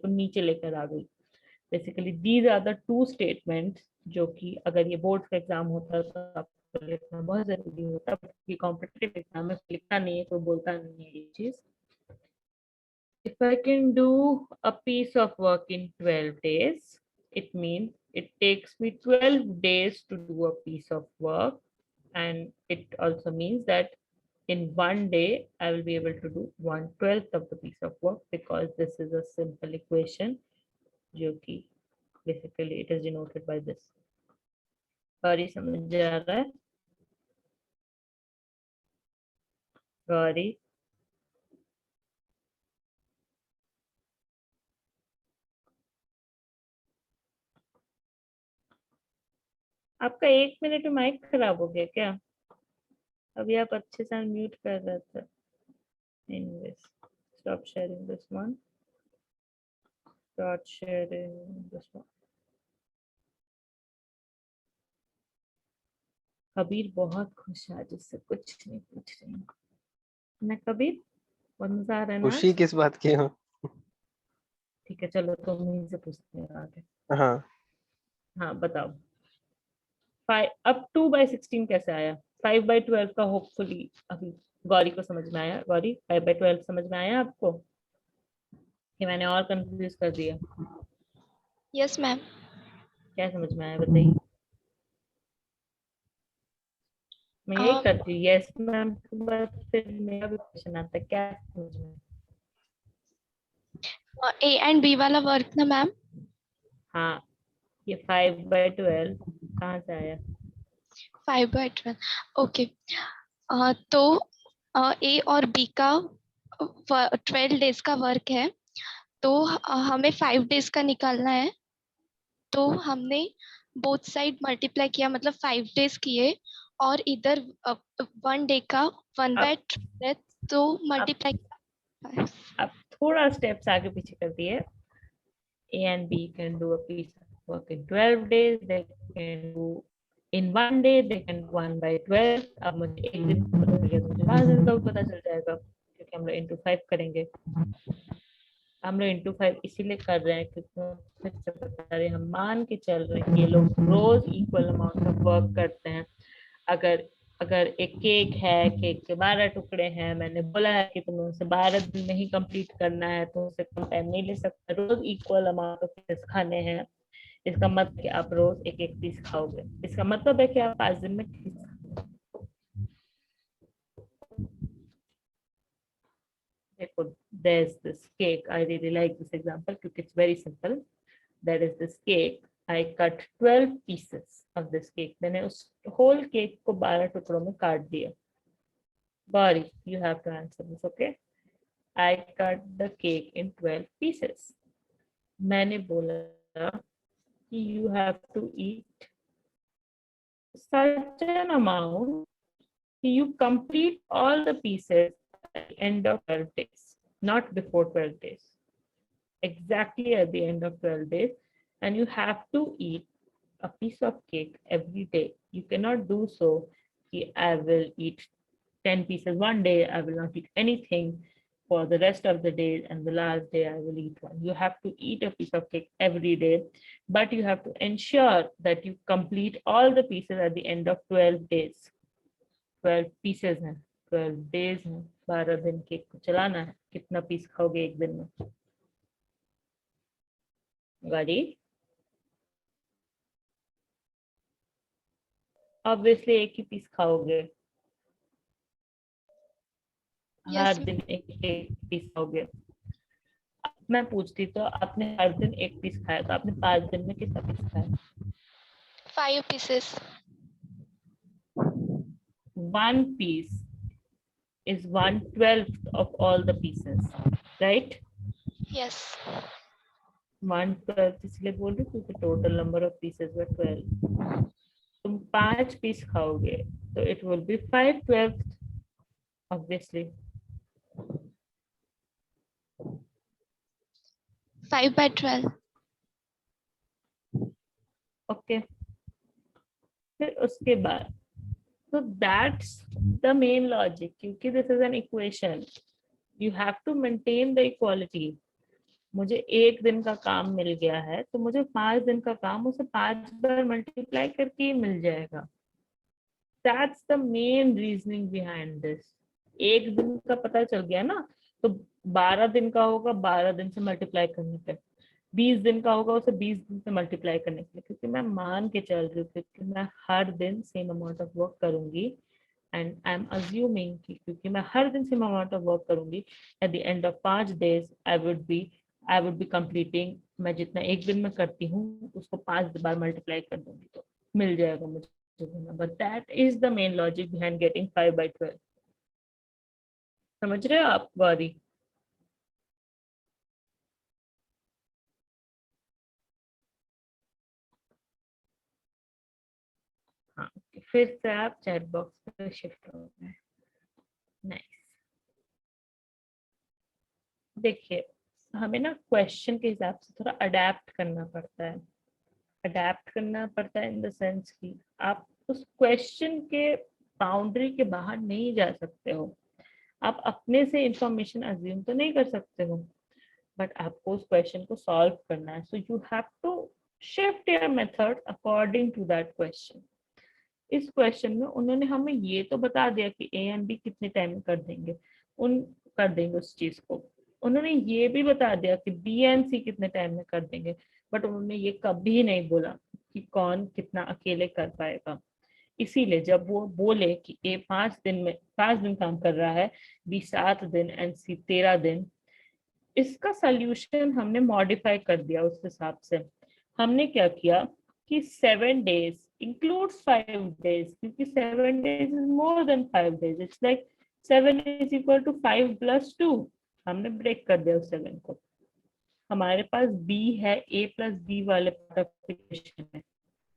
नीचे लेकर आ गई। Basically these are the two statements जो कि अगर ये बोर्ड का एग्जाम होता तो आपको लिखना बहुत जरूरी होता, क्योंकि कॉम्पिटिटिव एग्जाम में लिखना नहीं है तो बोलता नहीं है ये चीज। If I can do a piece of work in 12 days, it means it takes me 12 days to do a piece of work. And it also means that in one day, I will be able to do 1/12 of the piece of work, because this is a simple equation, जो कि basically it is denoted by this. Gauri समझ आ रहा है? गौरी, आपका 1 मिनट में माइक खराब हो गया क्या? अभी आप अच्छे से अनम्यूट कर रहे थे। Anyways, stop sharing this one. Start sharing this one. Kabir बहुत खुश है, जिससे कुछ नहीं पूछ रही हूँ मैं। कबीर, बहुत मजा आ रहा है ना खुशी आज? किस बात की हो? ठीक है, चलो तुम ही से पूछते हैं आगे। हाँ, हाँ, बताओ। अब 2/16 कैसे आया? 5/12 का होपफुली अभी गौरी को समझ में आया। गौरी, 5/12 समझ में आया आपको कि मैंने और कंफ्यूज कर दिया? Yes ma'am. क्या समझ में आया बताइए? मैं यही करती हूँ यस मैम, फिर मेरा भी क्वेश्चन आता है क्या समझ में? ए एंड बी वाला वर्क ना मैम? हाँ, ये 5/12 कहाँ से आया? 5/12। ओके। तो ए और बी का 12 डेज का वर्क है, तो हमें 5 डेज का निकालना है। तो हमने बोथ साइड मल्टीप्लाई किया, मतलब 5 डेज किए, और इधर 1 डे का 1/12 तो मल्टीप्लाई किया। अब थोड़ा स्टेप्स आगे पीछे कर दिए। A and B can do a piece of work in 12 days. They can do in 1 day. They can 1/12। अब मुझे एक दिन का पता चल गया तो मुझे 5 दिन का भी पता चल जाएगा, क्योंकि हम लोग इंटू 5 करेंगे। हम लोग इंटू 5 इसीलिए कर रहे हैं क्योंकि फिर से बता रहे हैं, हम मान के चल रहे हैं कि ये लोग रोज इक्वल अमाउंट ऑफ वर्क करते हैं। अगर अगर एक केक है, केक के 12 टुकड़े हैं, मैंने बोला है कि तुम्हें उसे 12 दिन में ही कंप्लीट करना है, तो उसे कम टाइम नहीं ले सकता। रोज इक्वल अमाउंट ऑफ पीसेस खाने हैं, इसका मतलब कि आप रोज एक एक पीस खाओगे। इसका मतलब है कि आप 5 दिन में देखो, there's this cake, I really like this example क्योंकि it's very simple। There is this cake, I cut 12 pieces of this cake। मैंने उस whole cake को 12 टुकड़ों में काट दिया। Bari, you have to answer this, okay? I cut the cake in 12 pieces। मैंने बोला कि you have to eat such an amount कि you complete all the pieces at the end of 12 days, not before 12 days, exactly at the end of 12 days। And you have to eat a piece of cake every day। You cannot do so कि I will eat 10 pieces one day, I will not eat anything। for the rest of the day, and the last day I will eat one. You have to eat a piece of cake every day, but you have to ensure that you complete all the pieces at the end of 12 days. 12 pieces हैं, 12 days हैं, 12 दिन केक को चलाना है. कितना पीस खाओगे एक दिन में? गाड़ी ऑब्वियसली एक ही पीस खाओगे. Yes, हर ma'am. दिन एक पीस खाओगे. अब मैं पूछती तो आपने हर दिन एक पीस खाया, तो आपने 5 दिन में कितना पीस खाया? 5 pieces. 1 piece is 1/12 of all the pieces, right? Yes. 1/12 इसलिए बोल रही हूँ क्योंकि total number of pieces were 12. तुम 5 पीस खाओगे तो it will be 5/12 obviously. 5/12. Okay. फिर उसके बाद so that's the main logic, क्योंकि this is an equation. You have to maintain the equality. मुझे एक दिन का काम मिल गया है तो मुझे 5 दिन का काम उसे 5 बार मल्टीप्लाई करके ही मिल जाएगा. That's the main reasoning behind this. एक दिन का पता चल गया ना, तो 12 दिन का होगा 12 दिन से मल्टीप्लाई करने पे, 20 दिन का होगा उसे 20 दिन से मल्टीप्लाई करने के लिए, क्योंकि मैं मान के चल रही हूँ क्योंकि मैं हर दिन सेम अमाउंट ऑफ वर्क करूंगी, एंड आई एम अज्यूमिंग कि क्योंकि मैं हर दिन सेम अमाउंट ऑफ वर्क करूंगी, at the end of 5 days I would be completing, मैं जितना एक दिन में करती हूँ उसको 5 बार मल्टीप्लाई कर दूंगी तो मिल जाएगा मुझे. But that is the main logic behind getting 5/12. समझ रहे हो आप गौरी? हाँ, फिर से आप चैट बॉक्स पे शिफ्ट हो गए. नाइस. देखिए, हमें ना क्वेश्चन के हिसाब से थोड़ा अडेप्ट करना पड़ता है. अडेप्ट करना पड़ता है इन द सेंस कि आप उस क्वेश्चन के बाउंड्री के बाहर नहीं जा सकते हो. आप अपने से इंफॉर्मेशन अज्यूम तो नहीं कर सकते हो, बट आपको उस क्वेश्चन को सॉल्व करना है. So you have to shift your method according to that question. इस क्वेश्चन में उन्होंने हमें ये तो बता दिया कि ए एंड बी कितने टाइम में कर देंगे उस चीज को. उन्होंने ये भी बता दिया कि बी एंड सी कितने टाइम में कर देंगे, बट उन्होंने ये कभी नहीं बोला कि कौन कितना अकेले कर पाएगा. इसीलिए जब वो बोले कि ए 5 दिन काम कर रहा है, बी 7 दिन एंड सी 13 दिन, इसका सल्यूशन हमने मॉडिफाई कर दिया. उस हिसाब से हमने क्या किया कि 7 days includes 5 days, क्योंकि 7 days is more than 5 days. It's like 7 is equal to 5 plus 2. हमने ब्रेक कर दिया उस 7 को. हमारे पास B है, A plus B वाले पार्ट ऑफ इक्वेशन है,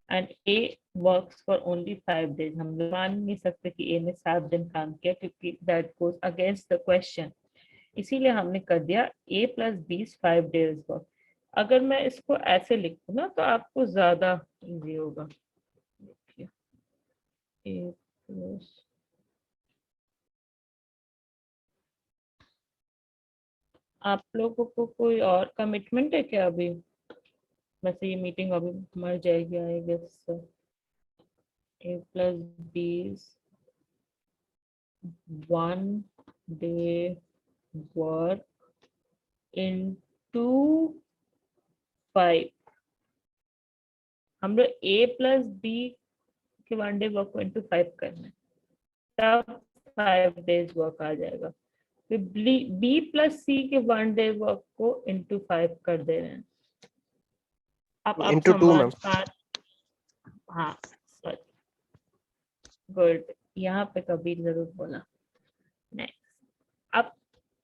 and A works for only 5 days. हम मान नहीं सकते कि A ने 7 दिन काम किया, क्योंकि that goes against the question. इसीलिए हमने कर दिया A plus B is 5 days work. अगर मैं इसको ऐसे लिखूं ना तो आपको ज्यादा इजी होगा. देखिए, A plus आप लोगों को कोई और कमिटमेंट है क्या अभी? वैसे ये मीटिंग अभी मर जाएगी I guess. A plus B is 1 day work into 5. हम लोग A plus B के 1 day वर्क को into 5 करना है, तब 5 days वर्क आ जाएगा. फिर B plus C के 1 day वर्क को into 5 कर दे रहे हैं. आप Into 2 मैम. हाँ सॉरी, गुड, यहाँ पे कबीर जरूर बोला. नेक्स्ट, अब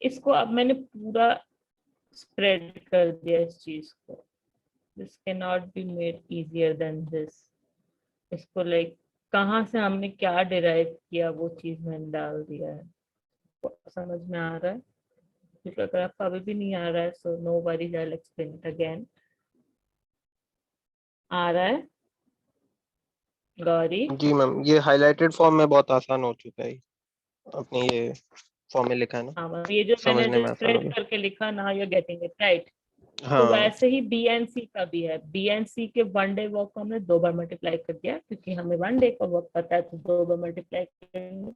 इसको अब मैंने पूरा स्प्रेड कर दिया इस चीज को. This can not be made easier than this. इसको लाइक कहाँ से हमने क्या डिराइव किया वो चीज मैंने डाल दिया है. समझ में आ रहा है? क्योंकि अगर आपको अभी भी नहीं आ रहा है so no worries, I will explain it again. आ रहा है गौरी? जी मैम, ये हाइलाइटेड फॉर्म में बहुत आसान हो चुका है अपने ये फॉर्म में लिखा है ना, हाँ मतलब ये जो मैंने समझने में जो आसान स्प्रेड होगा। करके लिखा ना, यू गेटिंग इट राइट। तो हाँ वैसे ही बी एंड सी का भी है। बी एंड सी के 1 डे वर्क को हमने 2 बार मल्टीप्लाई कर दिया, क्योंकि हमें 1 डे का वर्क पता है, तो 2 बार मल्टीप्लाई करेंगे।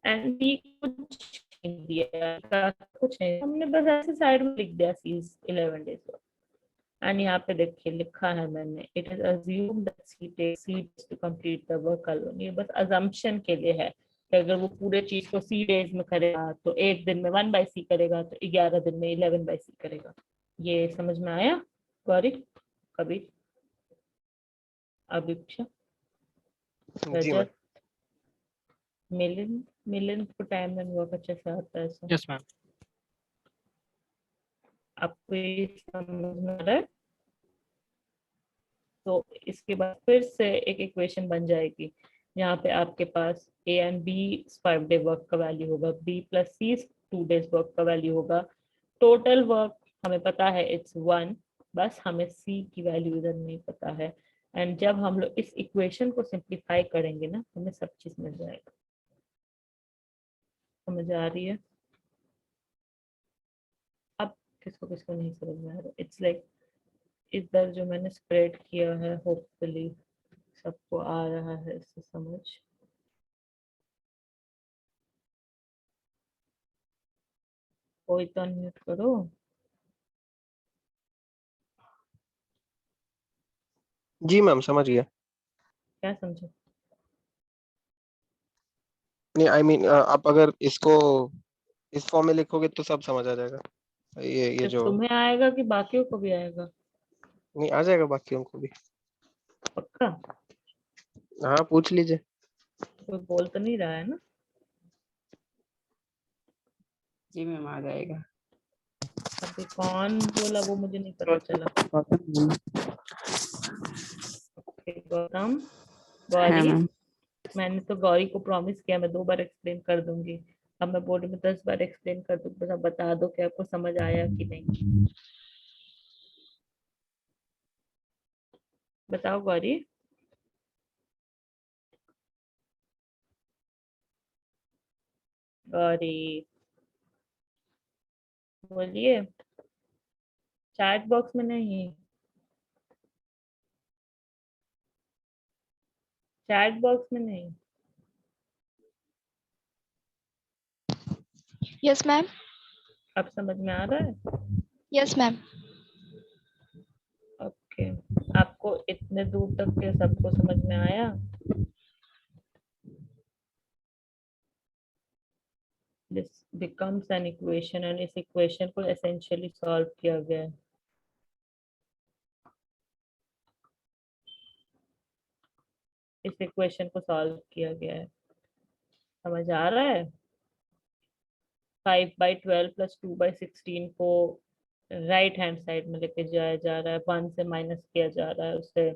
एंड बी कुछ नहीं दिया, कुछ नहीं, हमने बस ऐसे साइड में लिख दिया सी 11 डेज वर्क। एंड यहाँ पे देखिए लिखा है मैंने, it is assume that C takes C days to complete the work alone. ये बस अजम्पशन के लिए है कि अगर वो पूरे चीज को सी डेज में करेगा तो 1 दिन में 1/c करेगा, तो 11 दिन में 11/c करेगा। ये समझ में आया गौरी? कबीर, अभिक्षा, जी मैम। रजत, मिलिंद? मिलिंद को टाइम एंड वर्क अच्छे से आता है सर? Yes ma'am. आपको ये समझ में आ रहा है? तो इसके बाद फिर से एक इक्वेशन बन जाएगी, यहाँ पे आपके पास A and B 5 day work का वैल्यू होगा, B plus C 2 days work का वैल्यू होगा। टोटल वर्क हमें पता है इट्स 1, बस हमें सी की वैल्यू इधर नहीं पता है। एंड जब हम लोग इस इक्वेशन को सिंप्लीफाई करेंगे ना, हमें सब चीज मिल जाएगा। समझ आ रही है? अब किसको किसको नहीं समझ में आ रहा? इट्स लाइक इधर जो मैंने स्प्रेड किया है, होपफुली सबको आ रहा है इससे समझ। कोई तो अनम्यूट करो। जी मैम समझ गया। क्या समझो? नहीं आई मीन आप अगर इसको इस फॉर्म में लिखोगे तो सब समझ आ जाएगा। ये सिर्फ जो तुम्हें आएगा कि बाकियों को भी आएगा? नहीं आ जाएगा बाकियों को भी। पक्का? हाँ पूछ लीजिए। कोई बोल तो नहीं रहा है ना? जी मैम आ जाएगा। अभी कौन बोला वो मुझे नहीं पता चला। ओके, गौतम, हाँ गौरी। मैम। मैंने तो गौरी को प्रॉमिस किया मैं 2 बार एक्सप्लेन कर दूंगी। अब मैं बोर्ड में 10 बार एक्सप्लेन कर दूंगी, बस आप बता दो कि आपको समझ आया कि नहीं। बताओ गौरी। गौरी बोलिए। चैट बॉक्स में नहीं, चैट बॉक्स में नहीं। Yes ma'am. अब समझ में आ रहा है? Yes ma'am. ओके, आपको इतने दूर तक के सबको समझ में आया? This becomes an equation, and इस इक्वेशन को एसेंशियली सॉल्व किया गया है। इस इक्वेशन को सॉल्व किया गया है, समझ आ रहा है? 5/12 प्लस 2/16 को राइट हैंड साइड में लेके जाया जा रहा है, 1 से माइनस किया जा रहा है उससे।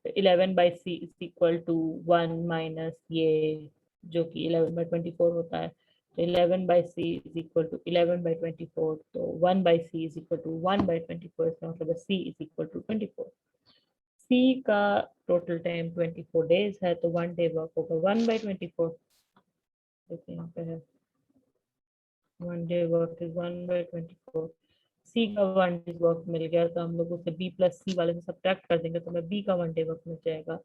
11/c is equal to 1 minus ये, जो कि 11/24 होता है। तो 11/c इज इक्वल टू 11/24, तो 1/c इज इक्वल टू 1/24, इसका मतलब c is equal to 24। c का टोटल टाइम 24 डेज है, तो 1 डे वर्क होगा 1/24। देखिए यहाँ पे है 1 डे वर्क इज 1/24। सी का 1 डे वर्क मिल गया, तो हम लोग उसे बी प्लस सी वाले से सब्ट्रैक्ट कर देंगे, तो हमें बी का 1 डे वर्क मिल जाएगा।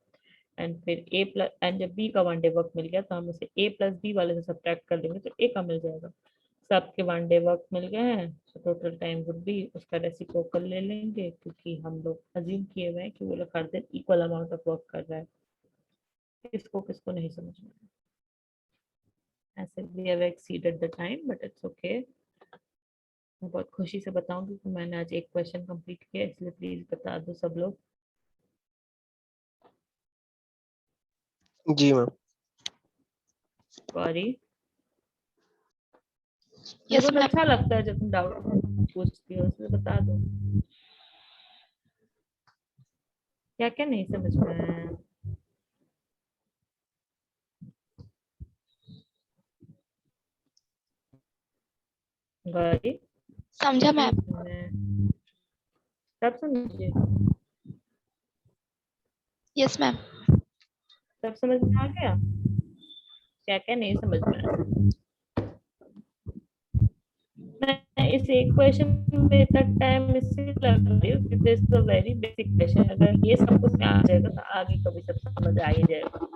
एंड फिर ए प्लस, एंड जब बी का 1 डे वर्क मिल गया तो हम उसे ए प्लस बी वाले से सब्ट्रैक्ट कर देंगे, तो ए का मिल जाएगा। सबके 1 डे वर्क मिल गए हैं, तो टोटल टाइम वुड बी, उसका रेसिप्रोकल ले लेंगे, क्योंकि हम लोग अज्यूम किए हुए हैं कि वो लोग हर दिन इक्वल अमाउंट ऑफ वर्क कर रहा है। किसको किसको नहीं समझ में आया? ऐसे we have exceeded the time, but it's okay। मैं बहुत खुशी से बताऊंगी कि मैंने आज एक क्वेश्चन कंप्लीट किया, इसलिए प्लीज बता दो सब लोग। जी मैम। गौरी, मुझे यस बहुत मैम। अच्छा लगता है जब तुम डाउट पूछती हो, इसलिए बता दो क्या क्या नहीं समझ में आया। गौरी, समझा मैम। सब समझिए, यस मैम। सब समझ में आ गया? क्या क्या नहीं समझ में आया। मैं इस एक क्वेश्चन में इतना टाइम इसलिए लगा रही हूँ क्योंकि this is a very basic question. अगर ये सब कुछ आ जाएगा तो आगे कभी सब समझ आ ही जाएगा।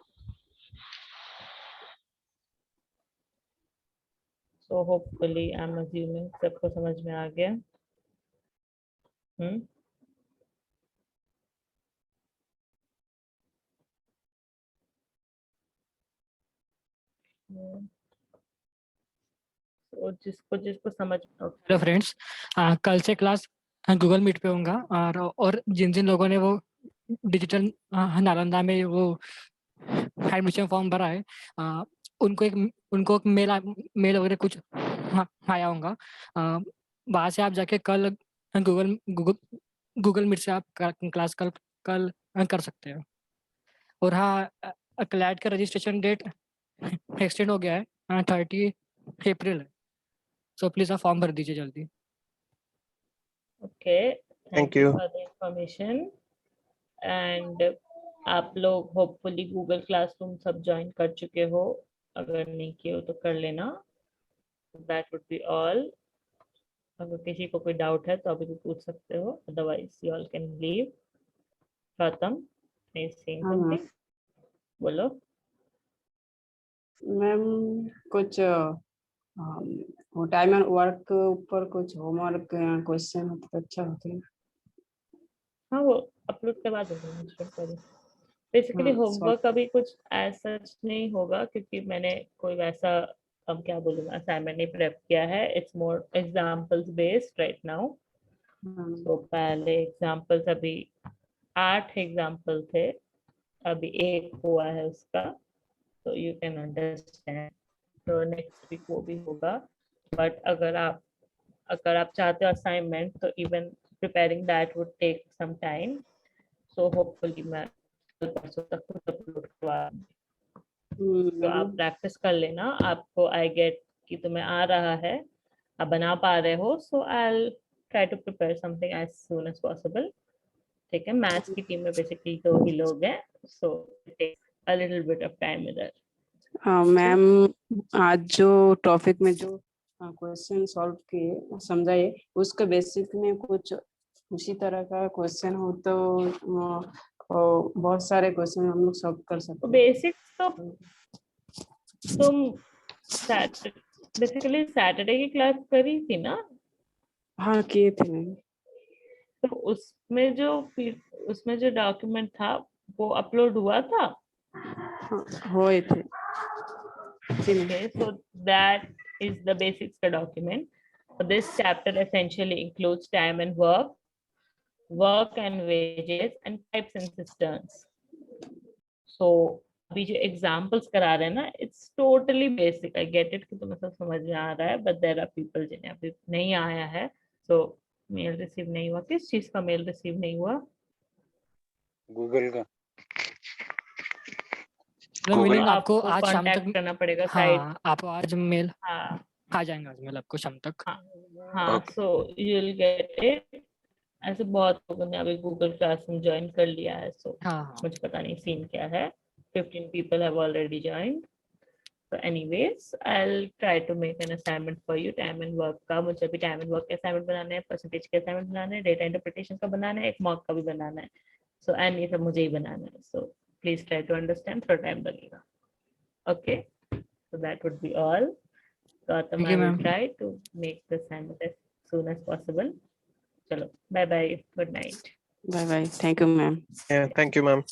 So hopefully I am assuming सबको समझ में आ गया। तो जिसको जिसको समझ हेलो फ्रेंड्स, कल से क्लास गूगल मीट पे होगा। और जिन जिन लोगों ने वो डिजिटल नालंदा में वो एडमिशन फॉर्म भरा है, उनको एक मेल वगैरह कुछ आया होगा। वहाँ से आप जाके कल गूगल मीट से आप क्लास कल कर सकते हो। और हाँ, क्लैट का रजिस्ट्रेशन डेट एक्सटेंड हो गया है, 30 अप्रैल है। सो प्लीज़ आप फॉर्म भर दीजिए जल्दी। Okay, Thank thank you you. For the information. And आप लोग होपफुली गूगल क्लासरूम सब ज्वाइन कर चुके हो, अगर नहीं किए हो तो कर लेना। That would be all. अगर किसी को कोई डाउट है तो अभी भी पूछ सकते हो, otherwise you all can leave. खत्म, सेइंग हाँ मैम। समथिंग, बोलो। मैम कुछ वो टाइम एंड वर्क के ऊपर कुछ होमवर्क क्वेश्चन होते तो अच्छा होता है। हाँ, वो अपलोड करवा दूंगी। बेसिकली हाँ, होमवर्क अभी कुछ ऐसा नहीं होगा क्योंकि मैंने कोई वैसा, अब क्या बोलूँगा, असाइनमेंट नहीं प्रेप किया है। It's more examples based right now. तो पहले एग्जांपल्स अभी 8 एग्जांपल थे, अभी 1 हुआ है उसका, तो यू कैन अंडरस्टैंड। तो नेक्स्ट वीक वो भी होगा। बट अगर आप चाहते हो असाइनमेंट, तो even preparing that would take some time. So hopefully मैं कल परसों तक खुद अपलोड करवा दूंगी। तो आप प्रैक्टिस कर लेना। आपको आई गेट कि तुम्हें आ रहा है, आप बना पा रहे हो। So I try to prepare something as soon as possible. ठीक है, मैथ्स की टीम में बेसिकली 2 ही लोग हैं, so it takes a little bit of time इधर। हाँ मैम, आज जो टॉपिक में जो क्वेश्चन सॉल्व किए समझाइए, उसके बेसिक में कुछ उसी तरह का क्वेश्चन हो तो बहुत सारे क्वेश्चन हम लोग सॉल्व कर सकते हैं। बेसिक्स तो तुम बेसिकली सैटरडे की क्लास करी थी ना? हाँ किए थे मैम। तो उसमें जो डॉक्यूमेंट था वो अपलोड हुआ था। हाँ, हुए थे। Okay, so that is the basics का document. So this chapter essentially includes time and work and wages, and types and cisterns. So अभी जो examples करा रहे हैं ना, it's totally basic. I get it कि तुम्हें सब समझ में आ रहा है, but there are people जिन्हें अभी नहीं आया है। So मेल रिसीव नहीं हुआ। किस चीज का मेल रिसीव नहीं हुआ? गूगल का। मीनिंग आपको आपको आज शाम कांटेक्ट तक, करना पड़ेगा साइट। हाँ आपको आज मेल हाँ आ जाएगा, आज मेल आपको शाम तक। हाँ, so you'll get it. ऐसे बहुत लोगों ने अभी गूगल क्लासरूम ज्वाइन कर लिया है। सो हाँ मुझे पता नहीं सीन क्या है। 15 people have already joined. So anyways, I'll try to make an assignment for you, time and work का। मुझे अभी time and work के assignment बनाने हैं, percentage के assignment बनाने हैं, data interpretation का बनाना है, एक mock का भी बनाना है। So and ये सब मुझे ही बनाना है। So please try to understand, थोड़ा time लगेगा। Okay, so that would be all. Gautam, I will try to make the assignment as soon as possible. चलो, bye bye, good night. Bye bye, thank you ma'am. Yeah, thank you, ma'am.